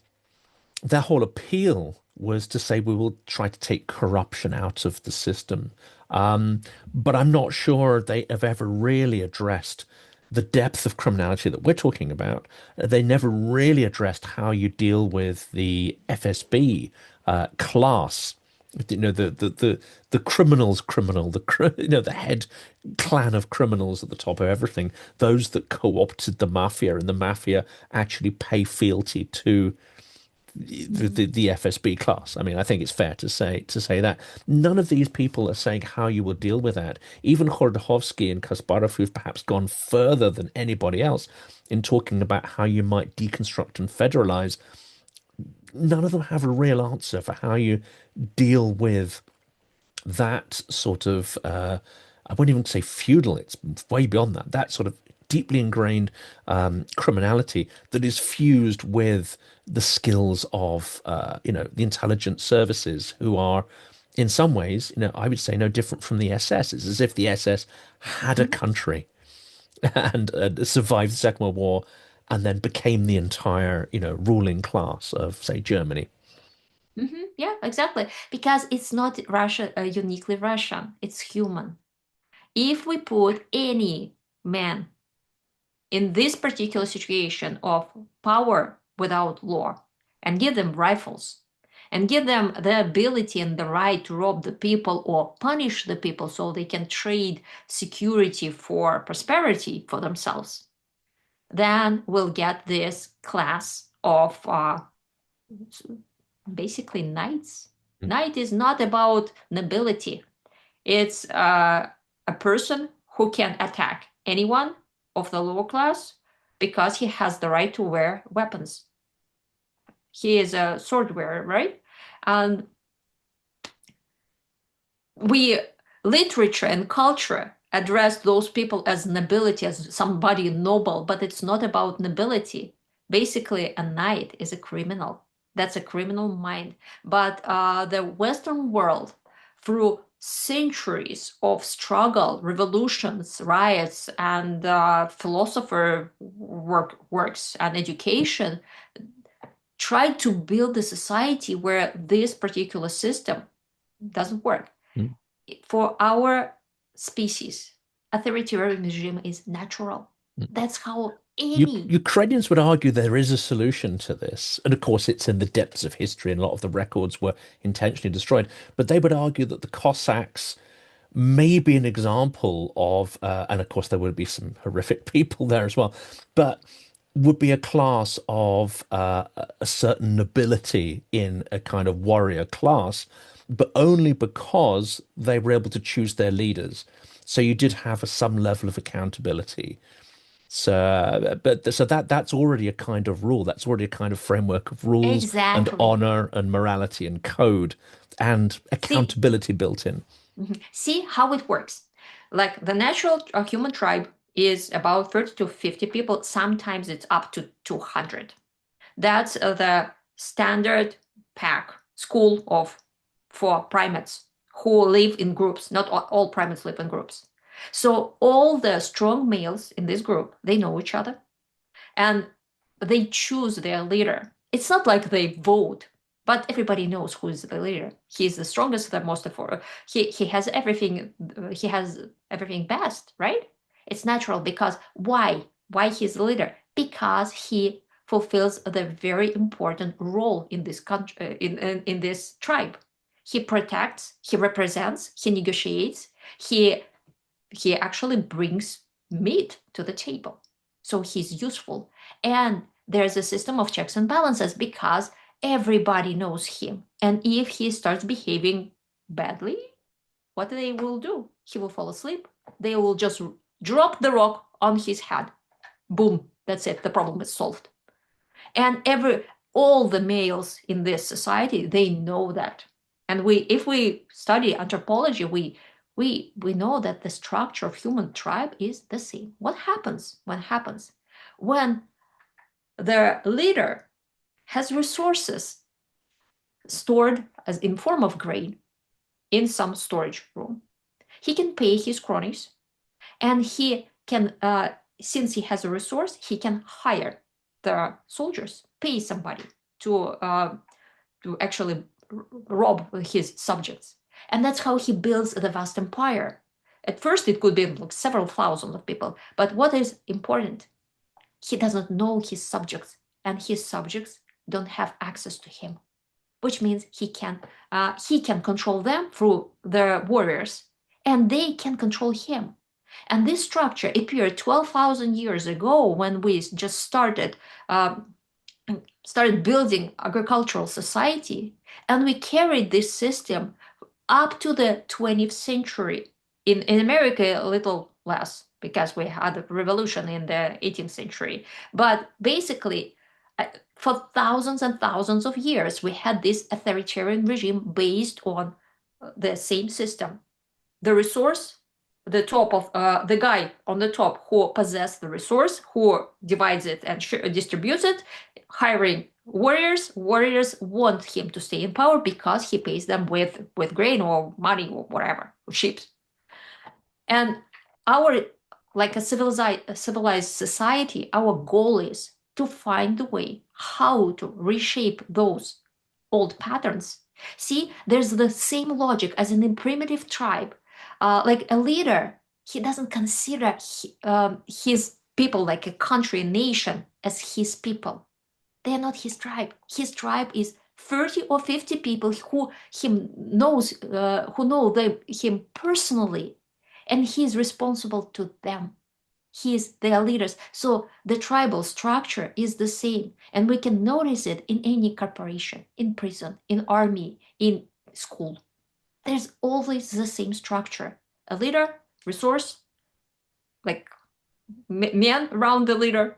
their whole appeal was to say we will try to take corruption out of the system. But I'm not sure they have ever really addressed the depth of criminality that we're talking about. They never really addressed how you deal with the FSB class. The criminal's criminal, the head clan of criminals at the top of everything. Those that co-opted the mafia, and the mafia actually pay fealty to the FSB class. I mean, I think it's fair to say that none of these people are saying how you will deal with that. Even Khodorkovsky and Kasparov, who've perhaps gone further than anybody else in talking about how you might deconstruct and federalize, none of them have a real answer for how you deal with that sort of I wouldn't even say feudal, it's way beyond that, that sort of deeply ingrained criminality that is fused with the skills of the intelligence services, who are in some ways, I would say no different from the SS. It's as if the SS had a Mhm. country and survived the Second World War and then became the entire, ruling class of, say, Germany. Yeah, exactly. Because it's not Russia, uniquely Russian. It's human. If we put any man in this particular situation of power without law and give them rifles and give them the ability and the right to rob the people or punish the people so they can trade security for prosperity for themselves, then we'll get this class of basically knights. Mm. Knight is not about nobility. It's a person who can attack anyone of the lower class because he has the right to wear weapons. He is a sword wearer, right? And we, literature and culture, address those people as nobility, as somebody noble, but it's not about nobility. Basically, a knight is a criminal. That's a criminal mind. But the Western world, through centuries of struggle, revolutions, riots, and philosopher works and education, tried to build a society where this particular system doesn't work. Mm. For our species, authoritarian regime is natural. Mm. That's how any Ukrainians would argue there is a solution to this. And of course, it's in the depths of history, and a lot of the records were intentionally destroyed. But they would argue that the Cossacks may be an example of, and of course, there would be some horrific people there as well, but would be a class of a certain nobility in a kind of warrior class, but only because they were able to choose their leaders. So you did have some level of accountability. So, but so that's already a kind of rule. That's already a kind of framework of rules and exactly. honor and morality and code and See, accountability built in. see how it works. Like the natural human tribe is about 30 to 50 people. Sometimes it's up to 200. That's the standard pack school of for primates who live in groups. Not all primates live in groups. So all the strong males in this group, they know each other and they choose their leader. It's not like they vote, but everybody knows who is the leader. He's the strongest, the most affordable. He has everything. He has everything best, right? It's natural because why? Why he's the leader? Because he fulfills the very important role in this country, in this tribe. He protects, he represents, he negotiates, he he actually brings meat to the table. So he's useful. And there's a system of checks and balances because everybody knows him. And if he starts behaving badly, what they will do? He will fall asleep. They will just drop the rock on his head. Boom, that's it. The problem is solved. And all the males in this society, they know that. And if we study anthropology, we know that the structure of human tribe is the same. What happens? When the leader has resources stored as in form of grain in some storage room, he can pay his cronies, and he can, since he has a resource, he can hire the soldiers, pay somebody to actually rob his subjects. And that's how he builds the vast empire. At first, it could be like several thousands of people. But what is important? He doesn't know his subjects, and his subjects don't have access to him, which means he can control them through the warriors, and they can control him. And this structure appeared 12,000 years ago when we just started building agricultural society, and we carried this system up to the 20th century. In America, a little less because we had a revolution in the 18th century. But basically, for thousands and thousands of years, we had this authoritarian regime based on the same system. The resource, the top of the guy on the top who possesses the resource, who divides it and distributes it, hiring warriors. Warriors want him to stay in power because he pays them with grain or money or whatever, ships. And our, like a civilized society, our goal is to find a way how to reshape those old patterns. See, there's the same logic as in the primitive tribe. Like a leader, he doesn't consider his people, like a country, nation, as his people. They are not his tribe. His tribe is 30 or 50 people who who know him personally, and he is responsible to them. He's their leaders. So the tribal structure is the same. And we can notice it in any corporation, in prison, in army, in school. There's always the same structure. A leader, resource, like men around the leader.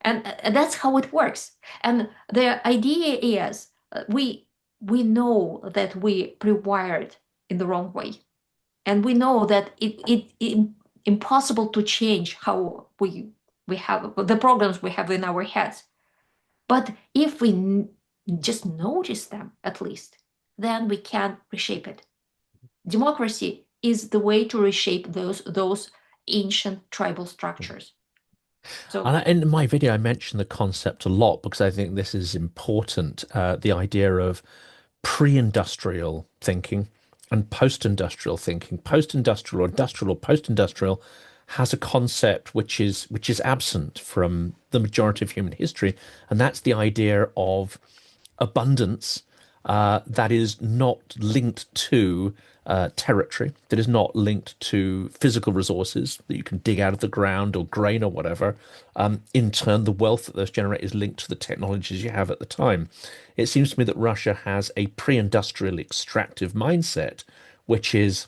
And that's how it works. And the idea is we know that we pre-wired in the wrong way. And we know that it impossible to change how we have the programs we have in our heads. But if we just notice them at least, then we can reshape it. Democracy is the way to reshape those ancient tribal structures. So In my video, I mentioned the concept a lot because I think this is important. The idea of pre-industrial thinking and post-industrial thinking. Post-industrial or industrial or post-industrial has a concept which is absent from the majority of human history, and that's the idea of abundance that is not linked to territory, that is not linked to physical resources that you can dig out of the ground or grain or whatever. In turn, the wealth that those generate is linked to the technologies you have at the time. It seems to me that Russia has a pre-industrial extractive mindset, which is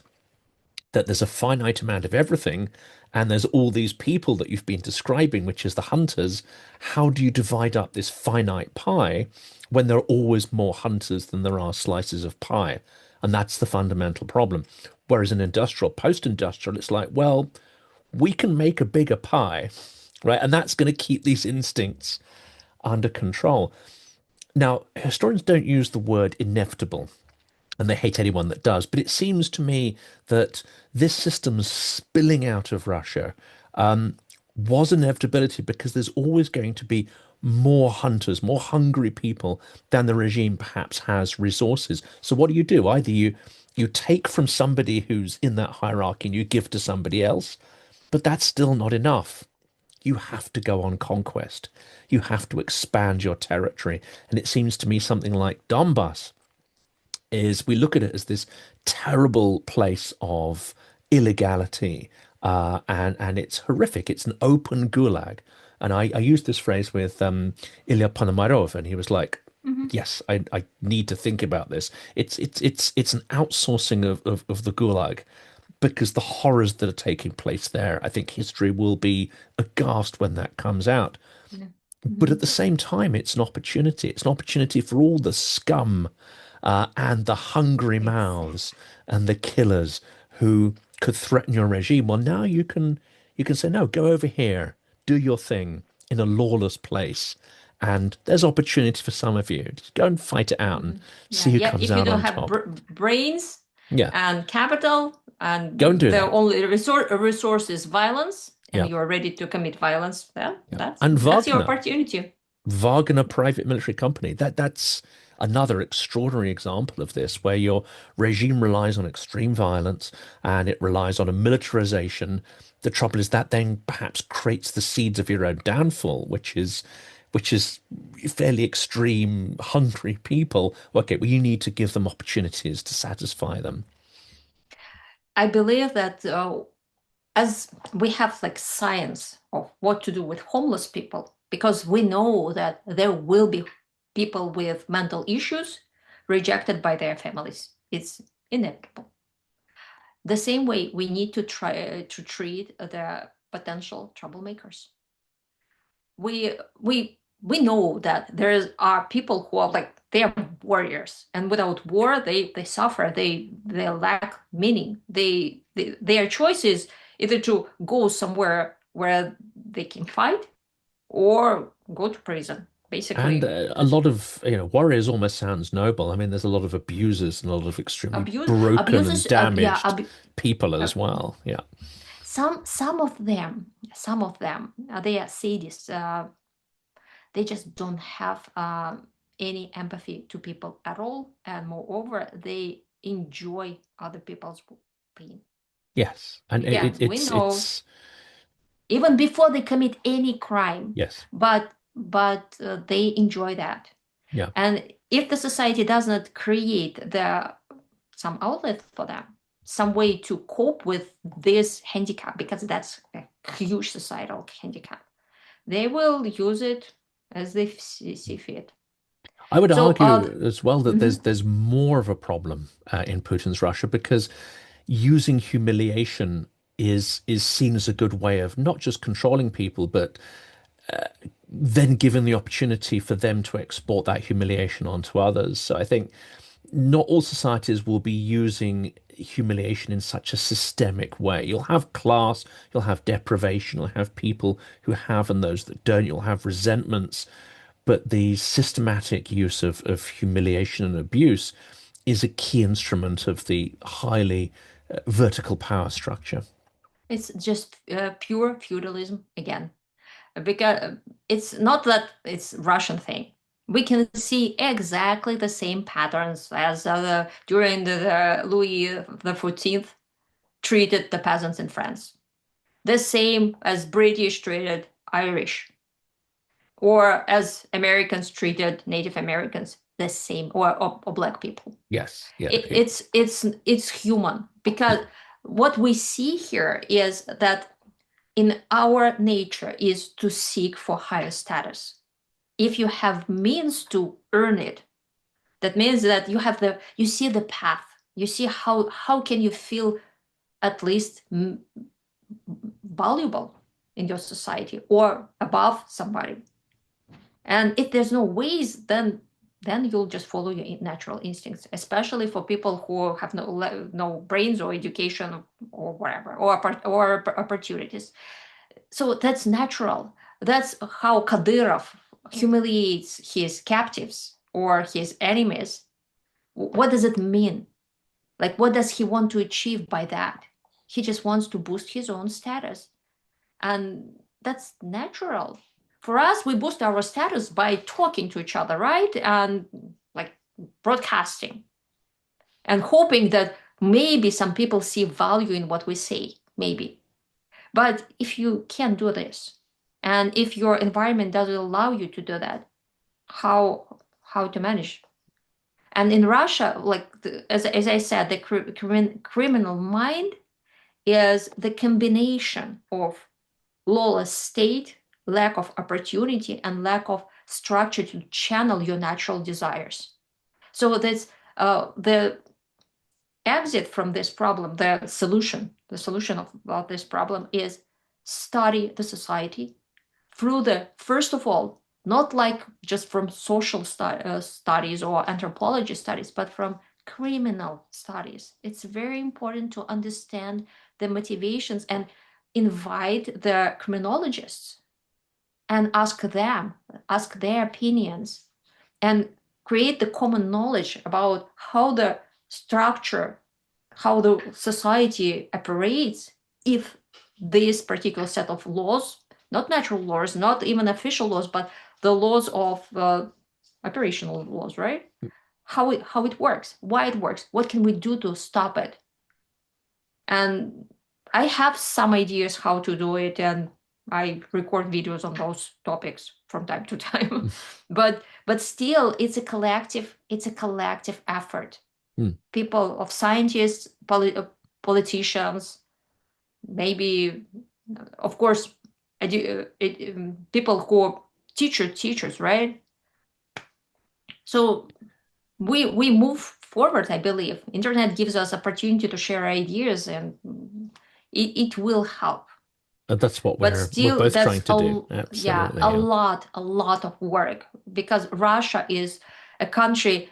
that there's a finite amount of everything and there's all these people that you've been describing, which is the hunters. How do you divide up this finite pie when there are always more hunters than there are slices of pie? And that's the fundamental problem. Whereas in industrial, post-industrial, it's like, well, we can make a bigger pie, right? And that's going to keep these instincts under control. Now, historians don't use the word inevitable and they hate anyone that does. But it seems to me that this system's spilling out of Russia was an inevitability because there's always going to be more hunters, more hungry people than the regime perhaps has resources. So what do? Either you take from somebody who's in that hierarchy and you give to somebody else, but that's still not enough. You have to go on conquest. You have to expand your territory. And it seems to me something like Donbass is we look at it as this terrible place of illegality, and it's horrific. It's an open gulag. And I used this phrase with Ilya Ponomarov, and he was like, mhm. "Yes, I need to think about this. It's an outsourcing of the gulag." Because the horrors that are taking place there, I think history will be aghast when that comes out. Yeah. But at Mhm. the same time, it's an opportunity. It's an opportunity for all the scum and the hungry Yes. mouths and the killers who could threaten your regime. Well, now you can say, no, go over here, do your thing in a lawless place. And there's opportunity for some of you. Just go and fight it out and Mhm. see Yeah, who yeah. comes If you out don't on have top. brains Yeah, and capital, go and and do the that. only resource is violence, and Yeah, you are ready to commit violence, then yeah. that's And that's your Wagner. opportunity. Wagner private military company. That's another extraordinary example of this, where your regime relies on extreme violence and it relies on a militarization. The trouble is that then perhaps creates the seeds of your own downfall, which is fairly extreme, hungry people. Okay, well, you need to give them opportunities to satisfy them. I believe that as we have like science of what to do with homeless people, because we know that there will be people with mental issues rejected by their families. It's inevitable. The same way we need to try to treat the potential troublemakers. We know that there are people who are like they are warriors, and without war they suffer, they lack meaning. Their choice is either to go somewhere where they can fight or go to prison. And Basically, a lot of, warriors almost sounds noble. I mean, there's a lot of abusers and a lot of extremely broken and abuses. Yeah, damaged people uh, as well. Yeah. some of them they are sadists. They just don't have any empathy to people at all, and moreover they enjoy other people's pain. Yes, and Again, we know it's even before they commit any crime, yes, but they enjoy that. yeah, And if the society does not create the some outlet for them, some way to cope with this handicap, because that's a huge societal handicap, they will use it as they see fit. I would So, argue as well that mhm. there's more of a problem in Putin's Russia because using humiliation is seen as a good way of not just controlling people, but then given the opportunity for them to export that humiliation onto others. So I think not all societies will be using humiliation in such a systemic way. You'll have class, you'll have deprivation, you'll have people who have and those that don't, you'll have resentments, but the systematic use of humiliation and abuse is a key instrument of the highly vertical power structure. It's just pure feudalism again, because it's not that it's Russian thing. We can see exactly the same patterns as during the Louis the 14th treated the peasants in France. The same as British treated Irish, or as Americans treated Native Americans. The same, or black people. Yes, yeah, It's human, yeah, because what we see here is that in our nature is to seek for higher status. If you have means to earn it, that means that you see the path. You see how can you feel at least valuable in your society or above somebody. And if there's no ways, then you'll just follow your natural instincts, especially for people who have no brains or education or whatever, or opportunities. So that's natural. That's how Kadyrov humiliates his captives or his enemies. What does it mean? Like, what does he want to achieve by that? He just wants to boost his own status. And that's natural. For us, we boost our status by talking to each other, right? And like broadcasting and hoping that maybe some people see value in what we say, maybe. But if you can't do this, and if your environment doesn't allow you to do that, how to manage? And in Russia, like as I said, the criminal mind is the combination of lawless state, lack of opportunity, and lack of structure to channel your natural desires. So that's the exit from this problem, the solution of this problem is study the society through the, first of all, not like just from social studies or anthropology studies, but from criminal studies. It's very important to understand the motivations and invite the criminologists and ask them, ask their opinions, and create the common knowledge about how the structure, how the society operates if this particular set of laws, not natural laws, not even official laws, but the laws of operational laws, right? How it works, why it works, what can we do to stop it? And I have some ideas how to do it, and I record videos on those topics from time to time. But still, it's a collective effort. mm, People of scientists, politicians, maybe, of course, people who are teachers, right? So we move forward. I believe internet gives us opportunity to share ideas, and it will help. and that's what But we're still, both that's trying to do. yeah, Absolutely, yeah. a lot of work, because Russia is a country.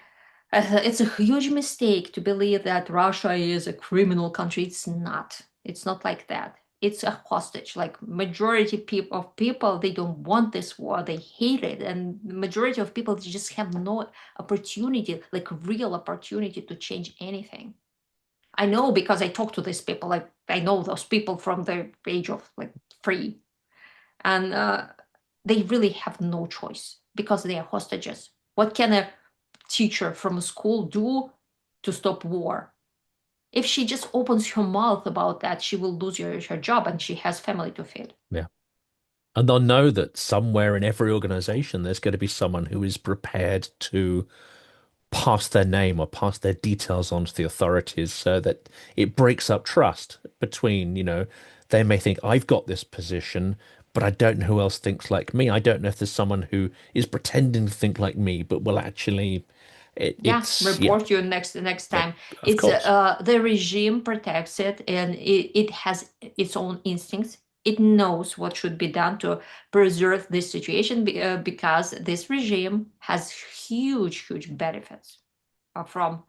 It's a huge mistake to believe that Russia is a criminal country. It's not. It's not like that. It's a hostage. Like majority of people, they don't want this war. They hate it, and the majority of people just have no opportunity, like real opportunity, to change anything. I know because I talk to these people. Like I know those people from the age of like 3, and they really have no choice because they are hostages. What can a teacher from a school do to stop war? If she just opens her mouth about that, she will lose her job, and she has family to feed. Yeah. And they'll know that somewhere in every organization, there's going to be someone who is prepared to pass their name or pass their details on to the authorities so that it breaks up trust between, they may think I've got this position, but I don't know who else thinks like me. I don't know if there's someone who is pretending to think like me, but will actually, Yeah, it's, yeah, report you next yeah, time. of It's course. the regime protects it, and it has its own instincts. It knows what should be done to preserve this situation because this regime has huge benefits from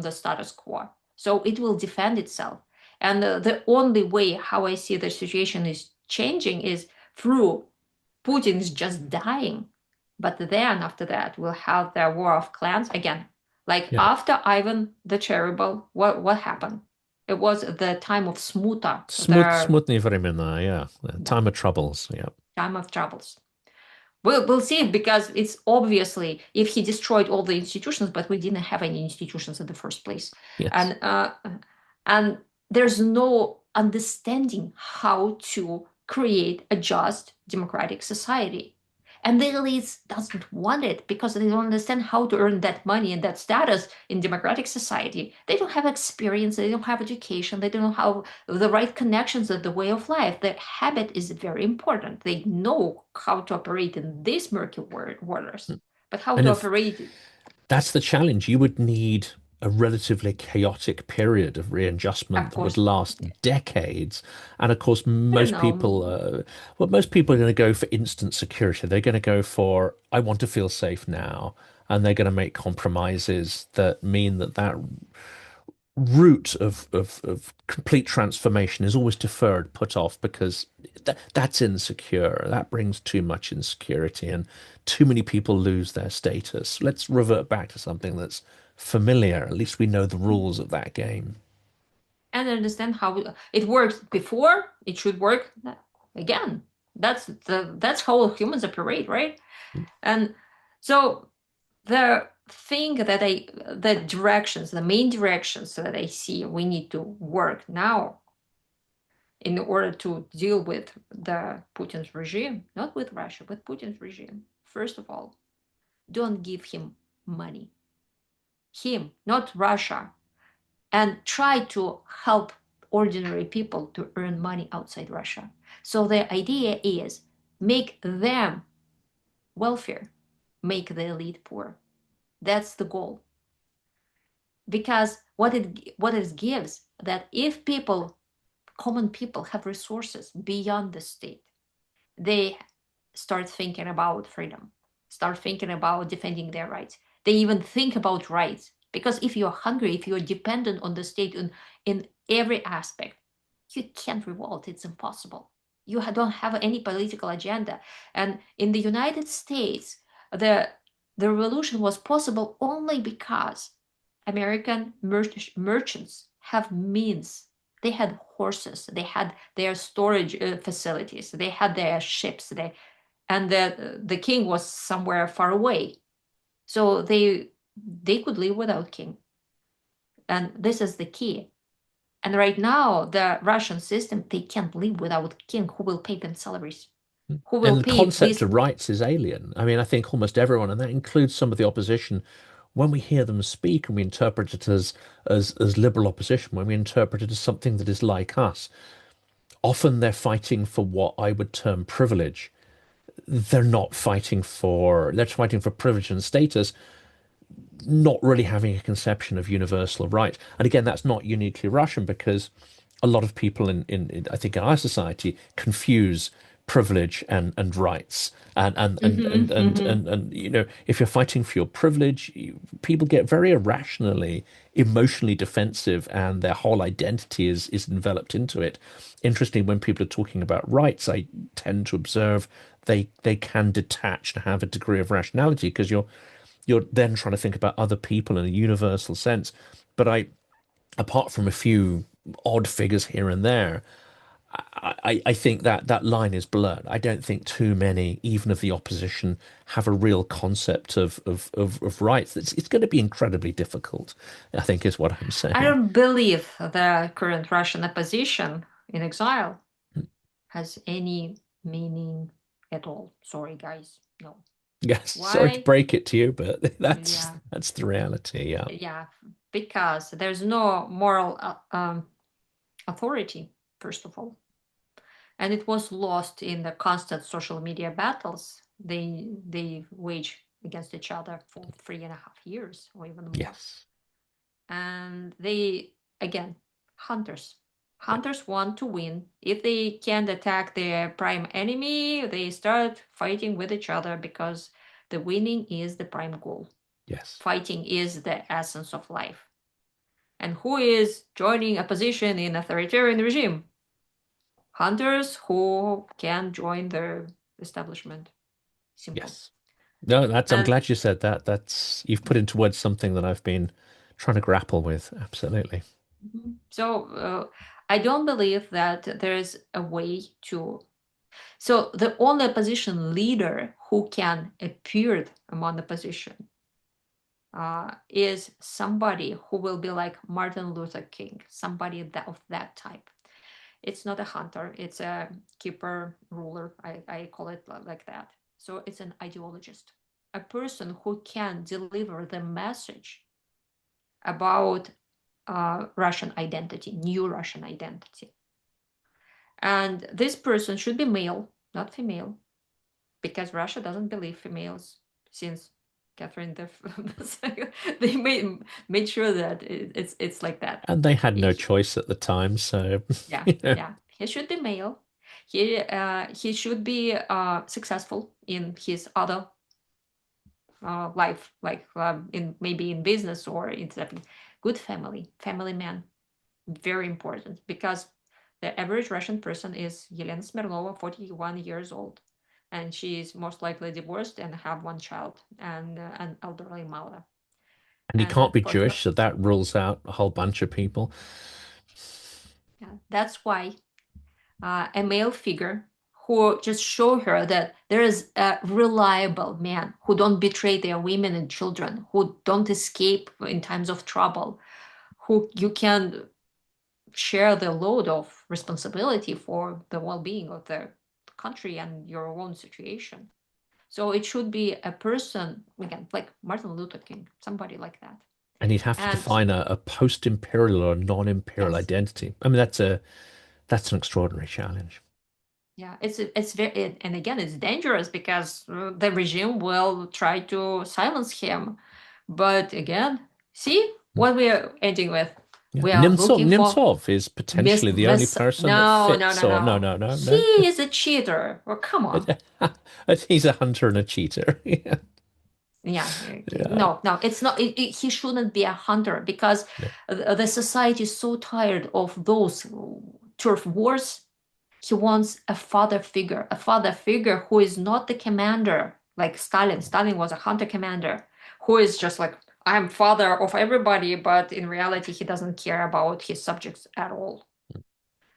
the status quo. So it will defend itself. And the only way how I see the situation is changing is through Putin is just dying. But then after that, we'll have the war of clans again. Like Yeah. after Ivan the Terrible, what happened? It was the time of Smuta, the Smutny времена, yeah. yeah, Time of troubles, yeah. time of troubles. We'll see because it's obviously if he destroyed all the institutions, but we didn't have any institutions in the first place, Yes. and there's no understanding how to create a just democratic society. And the elites doesn't want it because they don't understand how to earn that money and that status in democratic society. They don't have experience, they don't have education, they don't know how the right connections of the way of life. The habit is very important. They know how to operate in these murky waters, but how And to if operate, that's the challenge, you would need a relatively chaotic period of of readjustment that would course, last decades. And of course, I don't know. most people are going to go for instant security. They're going to go for, I want to feel safe now. And they're going to make compromises that mean that route of complete transformation is always deferred, put off, because that's insecure. That brings too much insecurity, and too many people lose their status. Let's revert back to something that's familiar. At least we know the rules of that game. And understand how it worked before, it should work again. That's how humans operate, right? And so the thing that the main directions that I see we need to work now in order to deal with the Putin's regime, not with Russia, but Putin's regime. First of all, don't give him money. Him, not Russia. And try to help ordinary people to earn money outside Russia. So the idea is make them welfare, make the elite poor. That's the goal. Because what it gives that if people, common people, have resources beyond the state, they start thinking about freedom, start thinking about defending their rights. They even think about rights. Because if you're hungry, if you're dependent on the state in every aspect, you can't revolt. It's impossible. You don't have any political agenda. And in the United States, the, the revolution was possible only because American merchants have means. They had horses, they had their storage facilities, they had their ships, and the king was somewhere far away, so they could live without king, and this is the key. And right now, the Russian system, they can't live without king who will pay them salaries, who And will the pay concept this. of rights is alien. I mean, I think almost everyone, and that includes some of the opposition, when we hear them speak and we interpret it as liberal opposition, when we interpret it as something that is like us, often they're fighting for what I would term privilege. They're fighting for privilege and status, not really having a conception of universal rights. And again, that's not uniquely Russian because a lot of people in I think in our society confuse privilege and rights. Mhm, mhm. And if you're fighting for your privilege, people get very irrationally emotionally defensive and their whole identity is enveloped into it. Interestingly, when people are talking about rights, I tend to observe they can detach and have a degree of rationality because you're then trying to think about other people in a universal sense. But apart from a few odd figures here and there, I think that line is blurred. I don't think too many, even of the opposition, have a real concept of rights. It's going to be incredibly difficult, I think, is what I'm I saying. don't believe the current Russian opposition in exile has any meaning at all. Sorry, guys. No. Yes, sorry to Why? break it to you, but that's Yeah, that's the reality. Yeah. yeah, because there's no moral authority, first of all. And it was lost in the constant social media battles they wage against each other for 3.5 years or even more. Yes. And they, again, hunters. Yeah. Hunters want to win. If they can't attack their prime enemy, they start fighting with each other because the winning is the prime goal. Yes. Fighting is the essence of life. And who is joining a position in authoritarian regime? Hunters who can join the establishment. Simple. Yes. No, that's I'm And glad you said that. That's you've put into words something that I've been trying to grapple with. Absolutely. so I don't believe that there's a way to. So the only opposition leader who can appear among the opposition is somebody who will be like Martin Luther King, somebody of that type. It's not a hunter, it's a keeper ruler. I call it like that. So it's an ideologist, a person who can deliver the message about Russian identity, new Russian identity. And this person should be male, not female, because Russia doesn't believe females since Catherine the they made sure that it's like that. And they had no He, choice at the time, so yeah, you know. yeah. He should be male. He should be successful in his other life, like in maybe in business or in something. Good family man, very important because the average Russian person is Yelena Smirnova, 41 years old, and she is most likely divorced and have one child and an elderly mother. And he can't And be for her, Jewish, so that rules out a whole bunch of people. yeah, that's why a male figure who just show her that there is a reliable man who don't betray their women and children, who don't escape in times of trouble, who you can share the load of responsibility for the well-being of the country and your own situation. So it should be a person, again, like Martin Luther King, somebody like that. And he'd have to And define a post-imperial or a non-imperial yes, identity. I mean, that's an extraordinary challenge. yeah, it's very, and again, it's dangerous because the regime will try to silence him. But again, see what we are ending with. Yeah. We are Nemtsov looking for Nemtsov is Miss potentially the only Miss. person that No, no, fits, no, or no, no. no, no, He no. is a cheater. Well, come on. He's a hunter and a cheater. Yeah. Yeah, Yeah. no, no, it's not. He shouldn't be a hunter because No. the society is so tired of those turf wars. He wants a father figure who is not the commander like Stalin. Stalin was a hunter commander who is just like, I'm father of everybody, but in reality, he doesn't care about his subjects at all.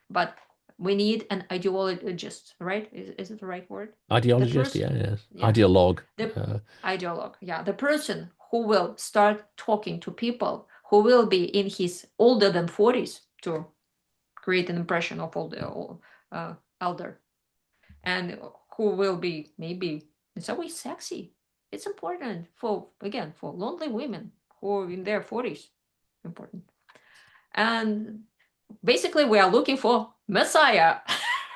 But we need an ideologist, right? Is it the right word? The Ideologist, person, yeah, yes. yeah, Ideologue. the Uh, ideologue, yeah, the person who will start talking to people who will be in his older than 40s to create an impression of old, elder, and who will be maybe in some way sexy. It's important for, again, for lonely women who are in their 40s. Important. And basically, we are looking for Messiah.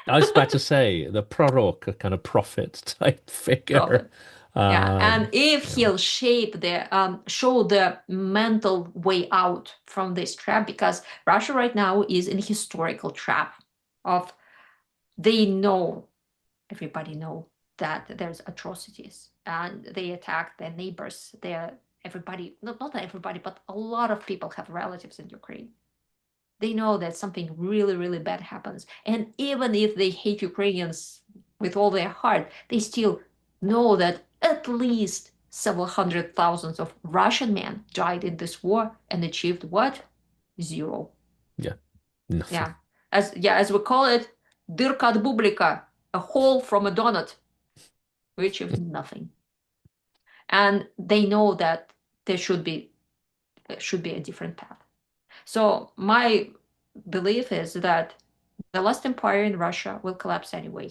I was about to say the prorok, a kind of prophet type figure. Prophet. Yeah, and if Yeah. he'll shape the show the mental way out from this trap, because Russia right now is in historical trap of, they know, everybody know that there's atrocities and they attack their neighbors. They're everybody, not everybody, but a lot of people have relatives in Ukraine. They know that something really, really bad happens. And even if they hate Ukrainians with all their heart, they still know that at least several hundred thousands of Russian men died in this war and achieved what? Zero. Yeah. Nothing. Yeah. As we call it, dyrka od bублика, a hole from a donut, we achieved nothing. And they know that there should be a different path. So my belief is that the last empire in Russia will collapse anyway.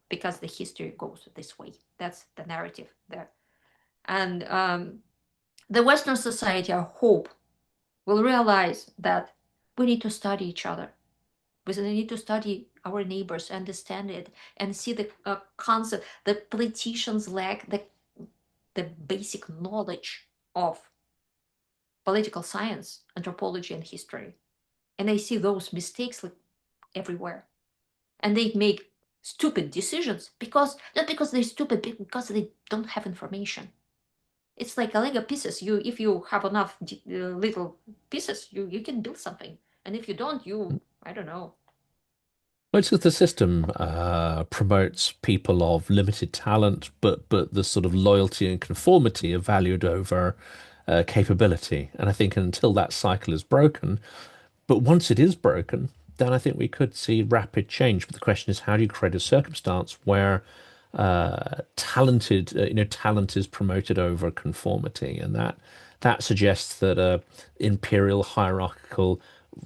because the history goes this way. That's the narrative there. And the Western society, I hope, will realize that we need to study each other. We need to study our neighbors, understand it, and see the concept that politicians lack the basic knowledge of political science, anthropology, and history. And I see those mistakes like everywhere. And they make stupid decisions because not because they're stupid, but because they don't have information. It's like a Lego pieces. You, if you have enough little pieces, you can build something. And if you don't, you, I don't know. Well, it's because the system promotes people of limited talent, but the sort of loyalty and conformity are valued over capability. And I think until that cycle is broken, but once it is broken, then I think we could see rapid change. But the question is, how do you create a circumstance where talent is promoted over conformity, and that suggests that imperial hierarchical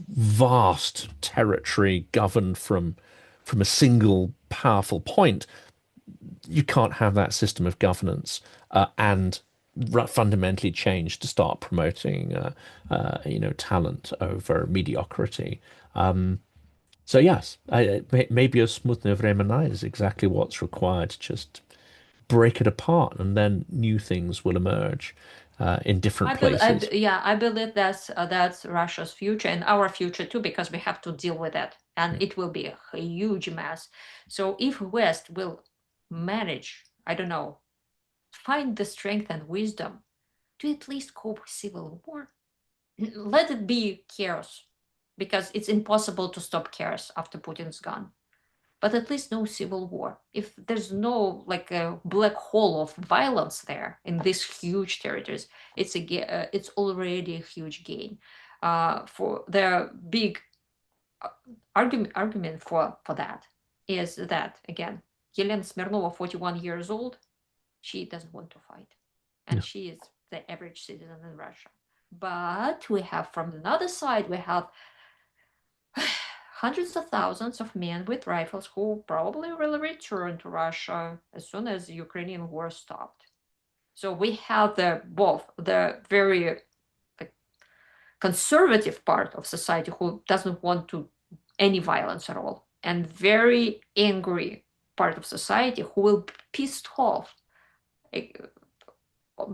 vast territory governed from a single powerful point, you can't have that system of governance and fundamentally change to start promoting talent over mediocrity. So yes, maybe a smoothing of Remini is exactly what's required. Just break it apart, and then new things will emerge in different places. Yeah, I believe that's Russia's future and our future too, because we have to deal with that, and it will be a huge mess. So if West will manage, I don't know, find the strength and wisdom to at least cope with civil war, let it be chaos, because it's impossible to stop chaos after Putin's gone. But at least no civil war. If there's no like a black hole of violence there in these huge territories, it's already a huge gain. For the big argument for that is that again, Yelena Smirnova, 41 years old, she doesn't want to fight, and Yeah. she is the average citizen in Russia. But we have from another side, we have hundreds of thousands of men with rifles who probably will return to Russia as soon as the Ukrainian war stopped. So we have both the very like, conservative part of society who doesn't want to any violence at all, and very angry part of society who will be pissed off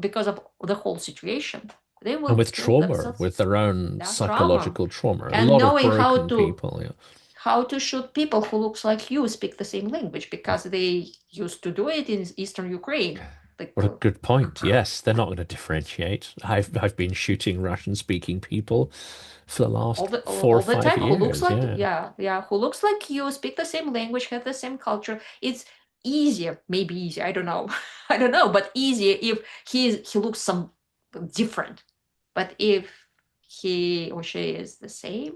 because of the whole situation. They And will with kill trauma, themselves. with their own That trauma, psychological trauma, a and lot of knowing broken people. Yeah. how to shoot people who looks like you speak the same language because they used to do it in eastern Ukraine. Like What a good point. Yes, they're not going to differentiate. I've been shooting Russian-speaking people for the last four or all the five time, who looks years. like Yeah. who looks like you, speak the same language, have the same culture. It's easier, maybe easier. I don't know, I don't know, but easier if he looks some different. But if he or she is the same,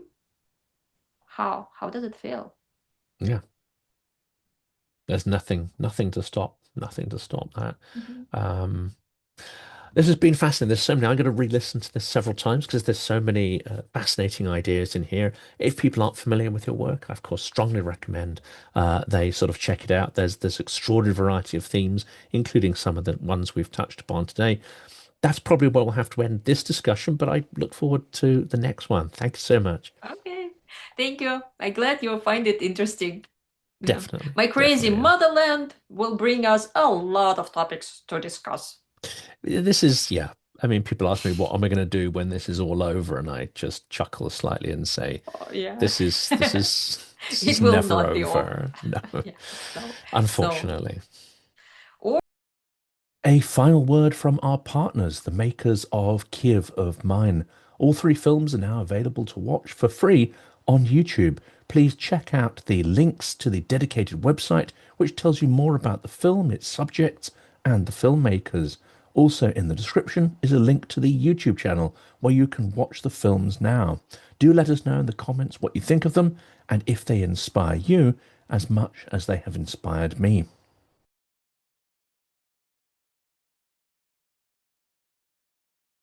how does it feel? Yeah. There's nothing to stop that. Mhm. Um, this has been fascinating. There's so many. I'm going to re-listen to this several times because there's so many fascinating ideas in here. If people aren't familiar with your work, I of course strongly recommend they sort of check it out. There's extraordinary variety of themes, including some of the ones we've touched upon today. That's probably where we'll have to end this discussion, but I look forward to the next one. Thank you so much. Okay, thank you. I'm glad you find it interesting. Yeah. Definitely, My crazy definitely, yeah. motherland will bring us a lot of topics to discuss. This is, yeah. I mean, people ask me, what am I going to do when this is all over? And I just chuckle slightly and say, Oh, yeah. this is It will never not be over. over. No, Yeah. So, so unfortunately. or A final word from our partners, the makers of Kyiv of Mine. All three films are now available to watch for free on YouTube. Please check out the links to the dedicated website, which tells you more about the film, its subjects, and the filmmakers. Also, in the description is a link to the YouTube channel where you can watch the films now. Do let us know in the comments what you think of them and if they inspire you as much as they have inspired me.